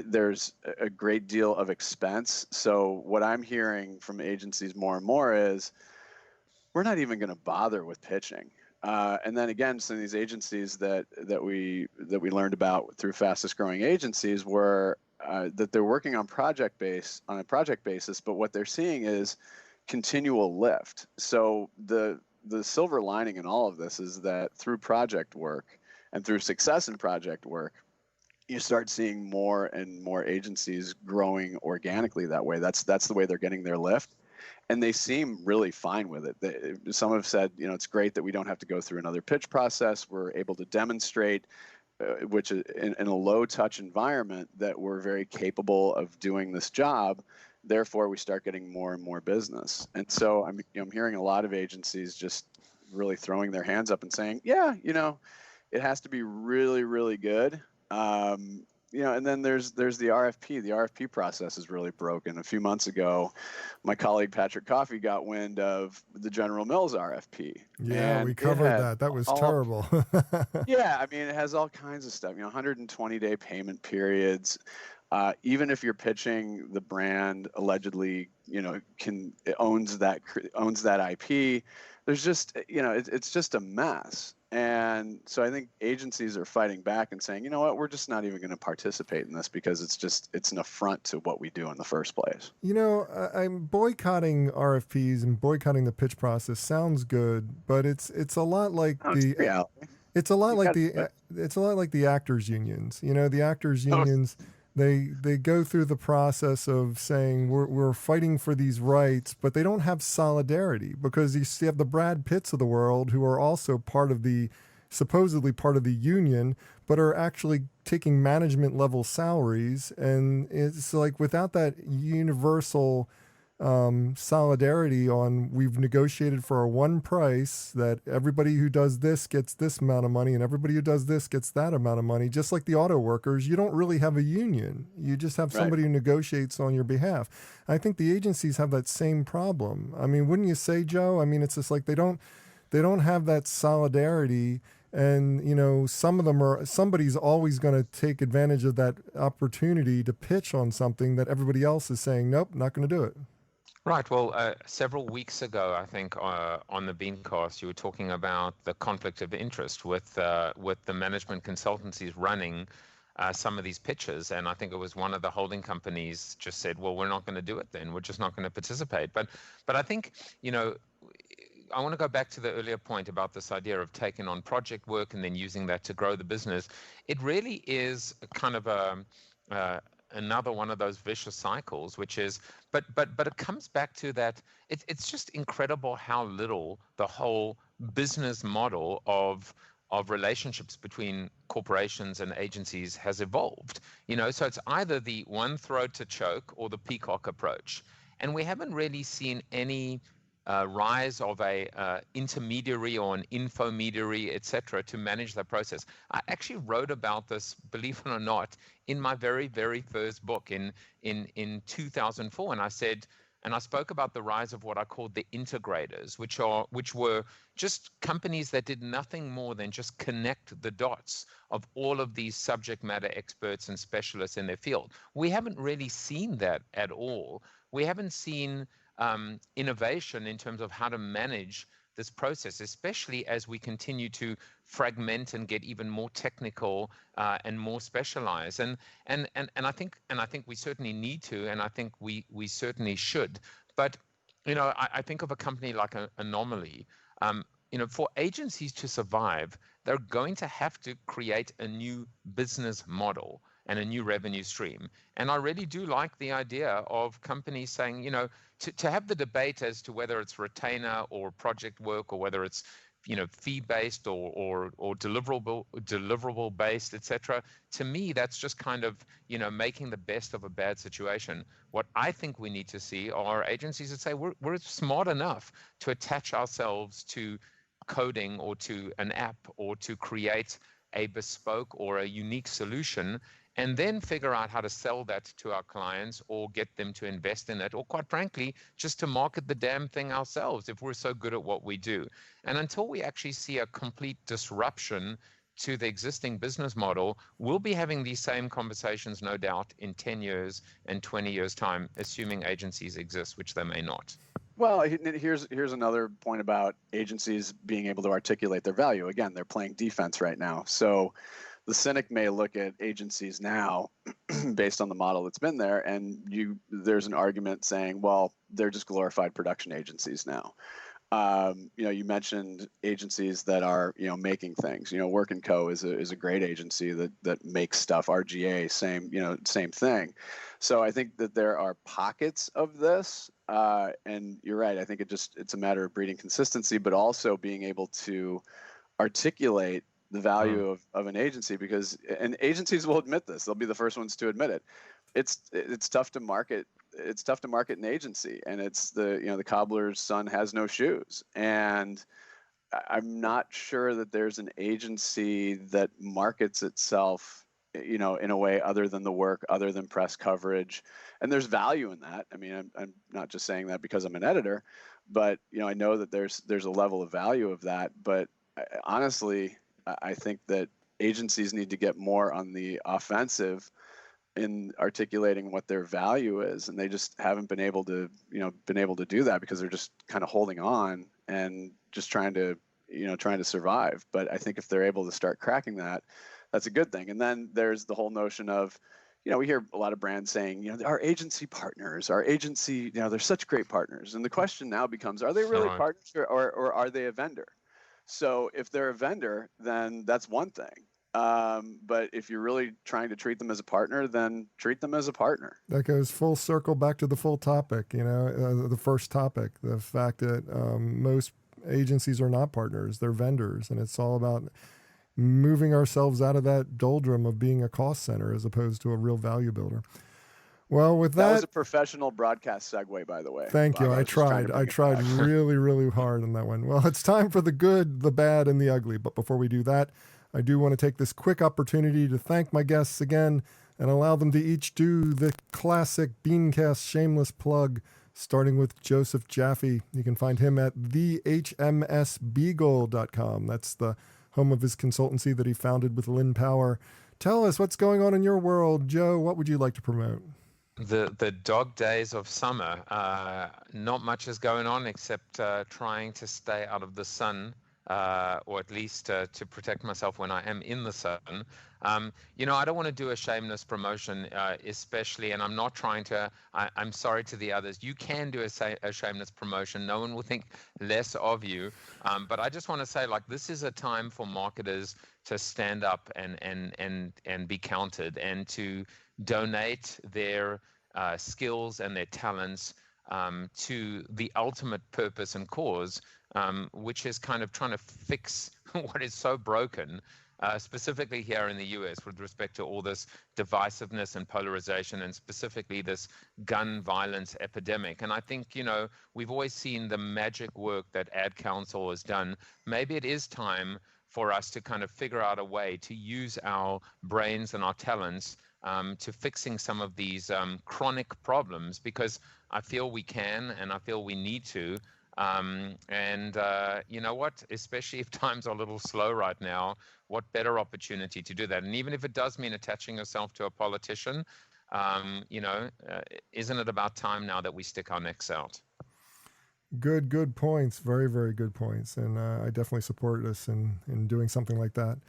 There's a great deal of expense. So what I'm hearing from agencies more and more is we're not even going to bother with pitching. And then again, some of these agencies that we learned about through fastest growing agencies were that they're working on a project basis, but what they're seeing is continual lift. So the silver lining in all of this is that through project work and through success in project work, you start seeing more and more agencies growing organically that way. That's the way they're getting their lift. And they seem really fine with it. Some have said, it's great that we don't have to go through another pitch process. We're able to demonstrate, which is in a low touch environment, that we're very capable of doing this job. Therefore, we start getting more and more business. And so I'm hearing a lot of agencies just really throwing their hands up and saying, yeah, it has to be really, really good. And then there's the RFP. The RFP process is really broken. A few months ago, my colleague Patrick Coffey got wind of the General Mills RFP. Yeah, we covered that. That was terrible. Yeah, I mean, it has all kinds of stuff. 120-day payment periods. Even if you're pitching the brand allegedly, owns that IP. There's just, it's just a mess. And so I think agencies are fighting back and saying, you know what, we're just not even going to participate in this because it's an affront to what we do in the first place. I'm boycotting RFPs and boycotting the pitch process sounds good, but it's a lot like it's a lot like the actors unions. The actors unions. They go through the process of saying we're fighting for these rights, but they don't have solidarity because you have the Brad Pitts of the world who are also supposedly part of the union, but are actually taking management level salaries. And it's like without that universal solidarity on we've negotiated for a one price that everybody who does this gets this amount of money and everybody who does this gets that amount of money, just like the auto workers, you don't really have a union. You just have somebody who negotiates on your behalf. I think the agencies have that same problem. I mean, wouldn't you say, Joe? I mean, it's just like they don't have that solidarity. And, some of them somebody's always going to take advantage of that opportunity to pitch on something that everybody else is saying, nope, not going to do it. Right. Well, several weeks ago, I think on the BeanCast, you were talking about the conflict of interest with the management consultancies running some of these pitches. And I think it was one of the holding companies just said, well, we're not going to do it then. We're just not going to participate. But I think, I want to go back to the earlier point about this idea of taking on project work and then using that to grow the business. It really is kind of another one of those vicious cycles, which is, but it comes back to that. It's just incredible how little the whole business model of relationships between corporations and agencies has evolved. So it's either the one throat to choke or the peacock approach, and we haven't really seen any rise of a intermediary or an infomediary, etc., to manage that process. I actually wrote about this, believe it or not, in my very, very first book in 2004, and I said, and I spoke about the rise of what I called the integrators, which were just companies that did nothing more than just connect the dots of all of these subject matter experts and specialists in their field. We haven't really seen that at all. We haven't seen innovation in terms of how to manage this process, especially as we continue to fragment and get even more technical and more specialized. And I think we certainly need to, and I think we certainly should. But I think of a company like Anomaly. For agencies to survive, they're going to have to create a new business model and a new revenue stream. And I really do like the idea of companies saying, to have the debate as to whether it's retainer or project work, or whether it's fee-based or deliverable based, etc. To me, that's just kind of making the best of a bad situation. What I think we need to see are agencies that say we're smart enough to attach ourselves to coding or to an app or to create a bespoke or a unique solution, and then figure out how to sell that to our clients or get them to invest in it, or quite frankly, just to market the damn thing ourselves if we're so good at what we do. And until we actually see a complete disruption to the existing business model, we'll be having these same conversations, no doubt, in 10 years and 20 years' time, assuming agencies exist, which they may not. Well, here's another point about agencies being able to articulate their value. Again, they're playing defense right now. So the cynic may look at agencies now based on the model that's been there, and there's an argument saying, well, they're just glorified production agencies now. You mentioned agencies that are making things. Work & Co is a great agency that makes stuff. RGA, same thing. So I think that there are pockets of this, and you're right. I think it's a matter of breeding consistency, but also being able to articulate the value of an agency, and agencies will admit this. They'll be the first ones to admit it. It's tough to market. It's tough to market an agency, and it's the cobbler's son has no shoes. And I'm not sure that there's an agency that markets itself, in a way other than the work, other than press coverage. And there's value in that. I mean, I'm not just saying that because I'm an editor, but I know that there's a level of value of that. But honestly, I think that agencies need to get more on the offensive in articulating what their value is, and they just haven't been able to do that because they're just kind of holding on and just trying to survive. But I think if they're able to start cracking that, that's a good thing. And then there's the whole notion of, we hear a lot of brands saying, our agency partners, they're such great partners. And the question now becomes, are they really partners or are they a vendor? So if they're a vendor, then that's one thing. But if you're really trying to treat them as a partner, then treat them as a partner. That goes full circle back to the full topic, the first topic, the fact that most agencies are not partners, they're vendors. And it's all about moving ourselves out of that doldrum of being a cost center as opposed to a real value builder. Well, with that was a professional broadcast segue, by the way. Thank you. I tried really, really hard on that one. Well, it's time for the good, the bad, and the ugly. But before we do that, I do want to take this quick opportunity to thank my guests again and allow them to each do the classic BeanCast shameless plug, starting with Joseph Jaffe. You can find him at thehmsbeagle.com. That's the home of his consultancy that he founded with Lynn Power. Tell us what's going on in your world. Joe, what would you like to promote? The dog days of summer. Not much is going on except trying to stay out of the sun or at least to protect myself when I am in the sun. I don't want to do a shameless promotion, especially, and I'm not trying to, I'm sorry to the others. You can do a shameless promotion. No one will think less of you. But I just want to say, like, this is a time for marketers to stand up and be counted, and to donate their skills and their talents to the ultimate purpose and cause, which is kind of trying to fix what is so broken, specifically here in the US with respect to all this divisiveness and polarization, and specifically this gun violence epidemic. And I think, we've always seen the magic work that Ad Council has done. Maybe it is time for us to kind of figure out a way to use our brains and our talents to fixing some of these chronic problems, because I feel we can, and I feel we need to. You know what? Especially if times are a little slow right now, what better opportunity to do that? And even if it does mean attaching yourself to a politician, isn't it about time now that we stick our necks out? Good points. Very, very good points. And I definitely support us in doing something like that.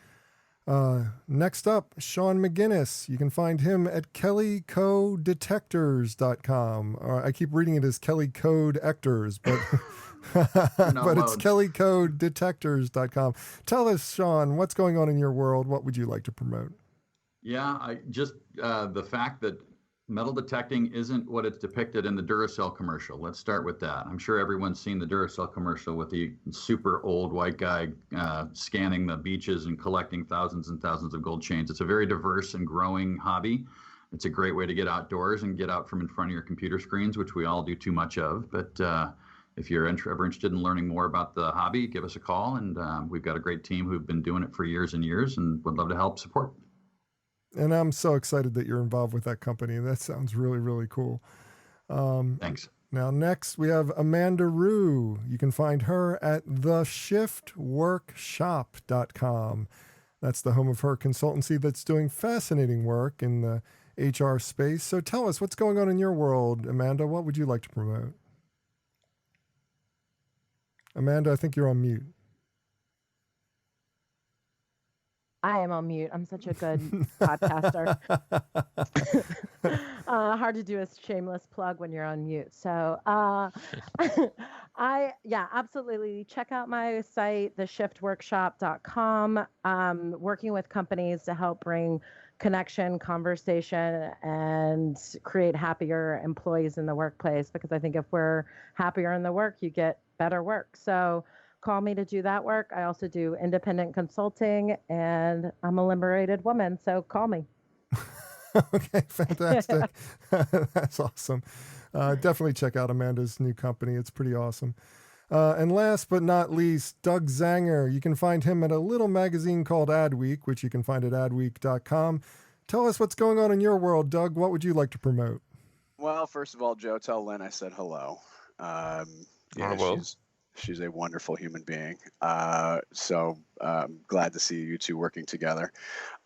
Next up, Sean McGinnis. You can find him at kellycodetectors.com. I keep reading it as Kelly Code Ectors, but but it's kellycodetectors.com. Tell us, Sean, what's going on in your world? What would you like to promote? Yeah, the fact that metal detecting isn't what it's depicted in the Duracell commercial. Let's start with that. I'm sure everyone's seen the Duracell commercial with the super old white guy scanning the beaches and collecting thousands and thousands of gold chains. It's a very diverse and growing hobby. It's a great way to get outdoors and get out from in front of your computer screens, which we all do too much of. But if you're ever interested in learning more about the hobby, give us a call. And we've got a great team who've been doing it for years and years, and would love to help support. And I'm so excited that you're involved with that company. That sounds really, really cool. Thanks. Now, next, we have Amanda Rue. You can find her at theshiftworkshop.com. That's the home of her consultancy that's doing fascinating work in the HR space. So tell us, what's going on in your world, Amanda? What would you like to promote? Amanda, I think you're on mute. I am on mute. I'm such a good podcaster. Hard to do a shameless plug when you're on mute. So absolutely. Check out my site, theshiftworkshop.com. Working with companies to help bring connection, conversation, and create happier employees in the workplace. Because I think if we're happier in the work, you get better work. So call me to do that work. I also do independent consulting, and I'm a liberated woman, so call me. Okay, fantastic. That's awesome. Definitely check out Amanda's new company. It's pretty awesome. And last but not least, Doug Zanger. You can find him at a little magazine called Adweek, which you can find at adweek.com. Tell us what's going on in your world, Doug. What would you like to promote? Well, first of all, Joe, tell Lynn I said hello. She's a wonderful human being. So glad to see you two working together.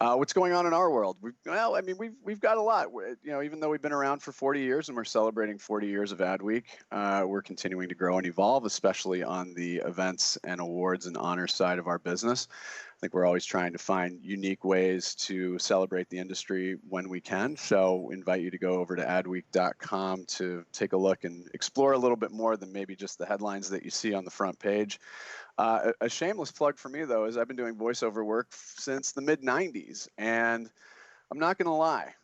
What's going on in our world? We've got a lot. Even though we've been around for 40 years and we're celebrating 40 years of Adweek, we're continuing to grow and evolve, especially on the events and awards and honor side of our business. I think we're always trying to find unique ways to celebrate the industry when we can. So invite you to go over to adweek.com to take a look and explore a little bit more than maybe just the headlines that you see on the front page. A shameless plug for me, though, is I've been doing voiceover work since the mid-'90s. And I'm not going to lie,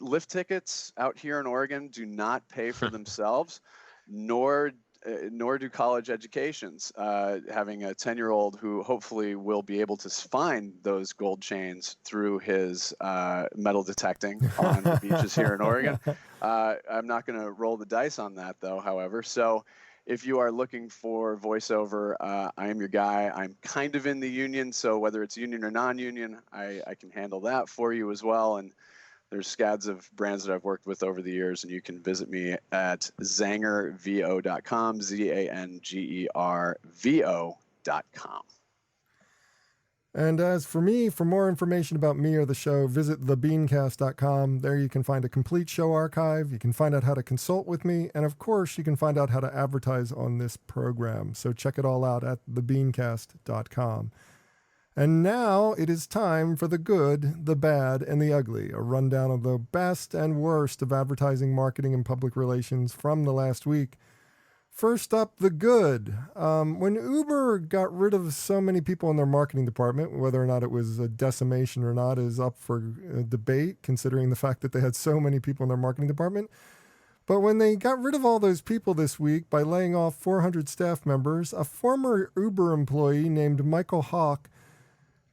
lift tickets out here in Oregon do not pay for themselves, nor do college educations. Having a 10-year-old who hopefully will be able to find those gold chains through his metal detecting on the beaches here in Oregon. I'm not going to roll the dice on that, though, however. So if you are looking for voiceover, I am your guy. I'm kind of in the union, so whether it's union or non-union, I can handle that for you as well. And there's scads of brands that I've worked with over the years, and you can visit me at zangervo.com, ZANGERVO.com. And as for me, for more information about me or the show, visit thebeancast.com. There you can find a complete show archive. You can find out how to consult with me. And of course, you can find out how to advertise on this program. So check it all out at thebeancast.com. And now it is time for the good, the bad, and the ugly, a rundown of the best and worst of advertising, marketing, and public relations from the last week. First up, the good. When Uber got rid of so many people in their marketing department, whether or not it was a decimation or not is up for debate, considering the fact that they had so many people in their marketing department. But when they got rid of all those people this week by laying off 400 staff members, a former Uber employee named Michael Hawk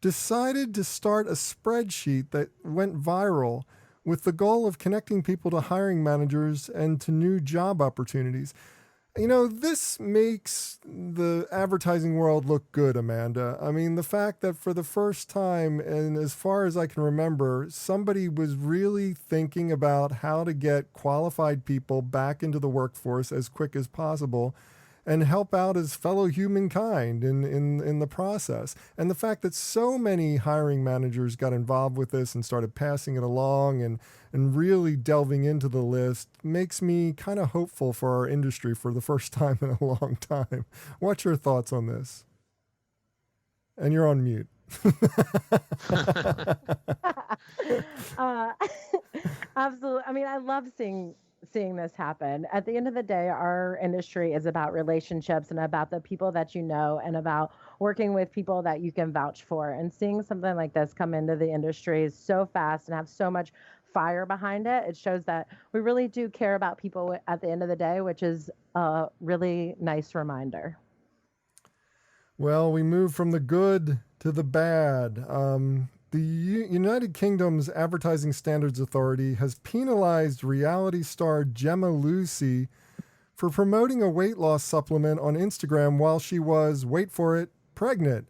decided to start a spreadsheet that went viral with the goal of connecting people to hiring managers and to new job opportunities. You know, this makes the advertising world look good, Amanda. I mean, the fact that for the first time, and as far as I can remember, somebody was really thinking about how to get qualified people back into the workforce as quick as possible and help out as fellow humankind in the process. And the fact that so many hiring managers got involved with this and started passing it along and really delving into the list makes me kind of hopeful for our industry for the first time in a long time. What's your thoughts on this? And you're on mute. Absolutely. I mean, I love seeing this happen. At the end of the day, our industry is about relationships and about the people that you know and about working with people that you can vouch for. And seeing something like this come into the industry is so fast and have so much fire behind it. It shows that we really do care about people at the end of the day, which is a really nice reminder. Well, we move from the good to the bad. The United Kingdom's Advertising Standards Authority has penalized reality star Gemma Lucy for promoting a weight loss supplement on Instagram while she was, wait for it, pregnant.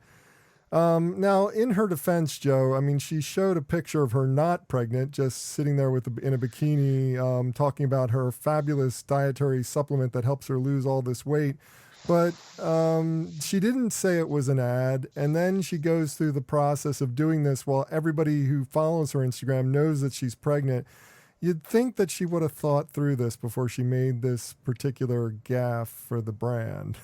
Now, in her defense, Joe, I mean, she showed a picture of her not pregnant, just sitting there in a bikini, talking about her fabulous dietary supplement that helps her lose all this weight. But she didn't say it was an ad, and then she goes through the process of doing this while everybody who follows her Instagram knows that she's pregnant. You'd think that she would have thought through this before she made this particular gaffe for the brand.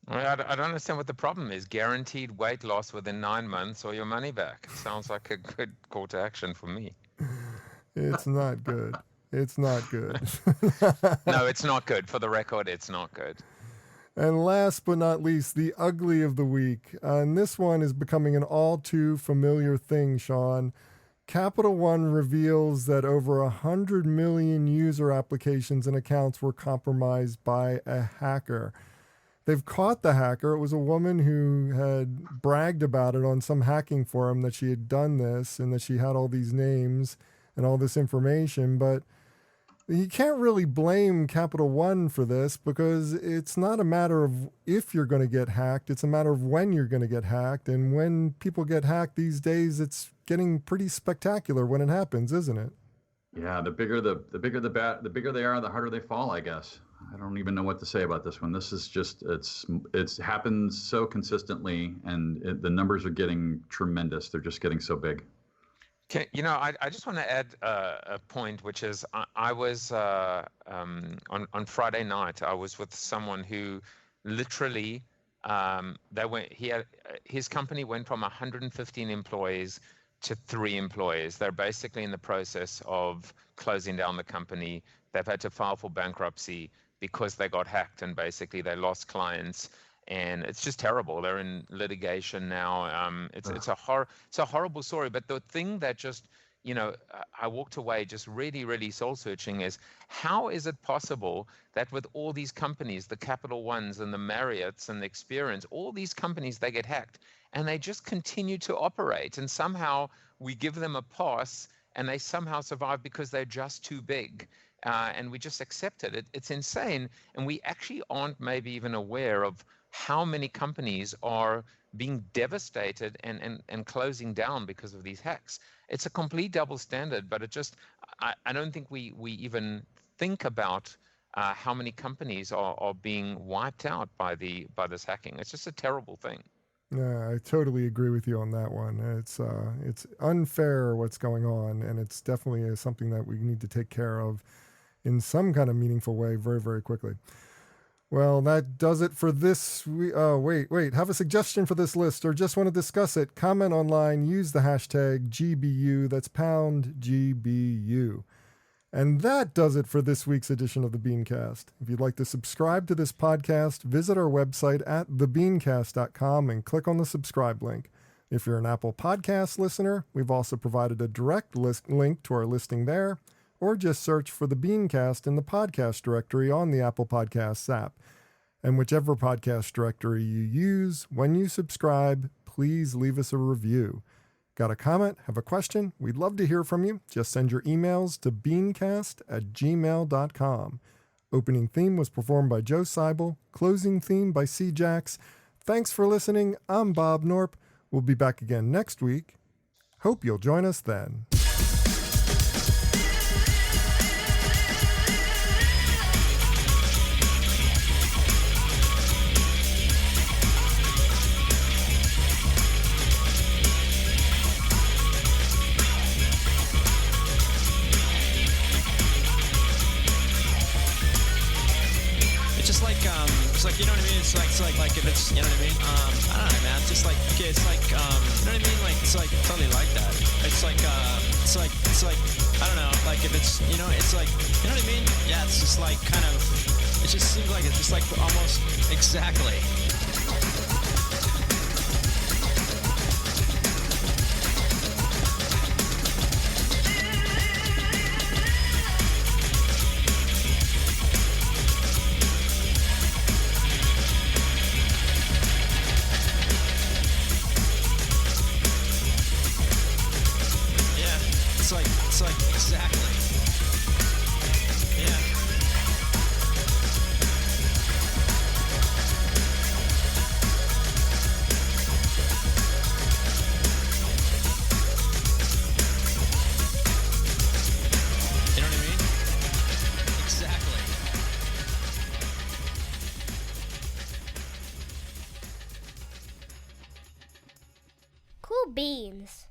I don't understand what the problem is. Guaranteed weight loss within 9 months or your money back. Sounds like a good call to action for me. It's not good. It's not good. No, it's not good. For the record, it's not good. And last but not least, the ugly of the week. And this one is becoming an all too familiar thing, Sean. Capital One reveals that over 100 million user applications and accounts were compromised by a hacker. They've caught the hacker. It was a woman who had bragged about it on some hacking forum that she had done this and that she had all these names and all this information. But you can't really blame Capital One for this because it's not a matter of if you're going to get hacked. It's a matter of when you're going to get hacked. And when people get hacked these days, it's getting pretty spectacular when it happens, isn't it? Yeah, the bigger they are, the harder they fall, I guess. I don't even know what to say about this one. This is just, it's happened so consistently, and the numbers are getting tremendous. They're just getting so big. Okay, I just want to add a point, which is I was on Friday night. I was with someone who literally his company went from 115 employees to 3 employees. They're basically in the process of closing down the company. They've had to file for bankruptcy because they got hacked and basically they lost clients. And it's just terrible. They're in litigation now. It's a horrible story. But the thing that just, I walked away just really, really soul searching is how is it possible that with all these companies, the Capital Ones and the Marriotts and the Experience, all these companies, they get hacked and they just continue to operate, and somehow we give them a pass and they somehow survive because they're just too big. And we just accept it. It's insane. And we actually aren't maybe even aware of how many companies are being devastated and closing down because of these hacks. It's a complete double standard, but I don't think we even think about how many companies are being wiped out by this hacking. It's just a terrible thing. Yeah, I totally agree with you on that one. It's unfair what's going on, and it's definitely something that we need to take care of in some kind of meaningful way very, very quickly. Well, that does it for this. Wait. Have a suggestion for this list or just want to discuss it? Comment online. Use the hashtag GBU. That's pound GBU. And that does it for this week's edition of the BeanCast. If you'd like to subscribe to this podcast, visit our website at thebeancast.com and click on the subscribe link. If you're an Apple Podcast listener, we've also provided a direct link to our listing there, or just search for the BeanCast in the podcast directory on the Apple Podcasts app. And whichever podcast directory you use, when you subscribe, please leave us a review. Got a comment? Have a question? We'd love to hear from you. Just send your emails to beancast@gmail.com. Opening theme was performed by Joe Seibel. Closing theme by C. Jax. Thanks for listening. I'm Bob Norp. We'll be back again next week. Hope you'll join us then. You know what I mean? It's like if it's, you know what I mean? I don't know, man. It's just like, okay, it's like, you know what I mean? Like, it's like totally like that. It's like, I don't know, like if it's, you know, it's like, you know what I mean? Yeah, it's just like kind of, it just seems like it's just like almost exactly. It's like exactly. Yeah. You know what I mean? Exactly. Cool beans.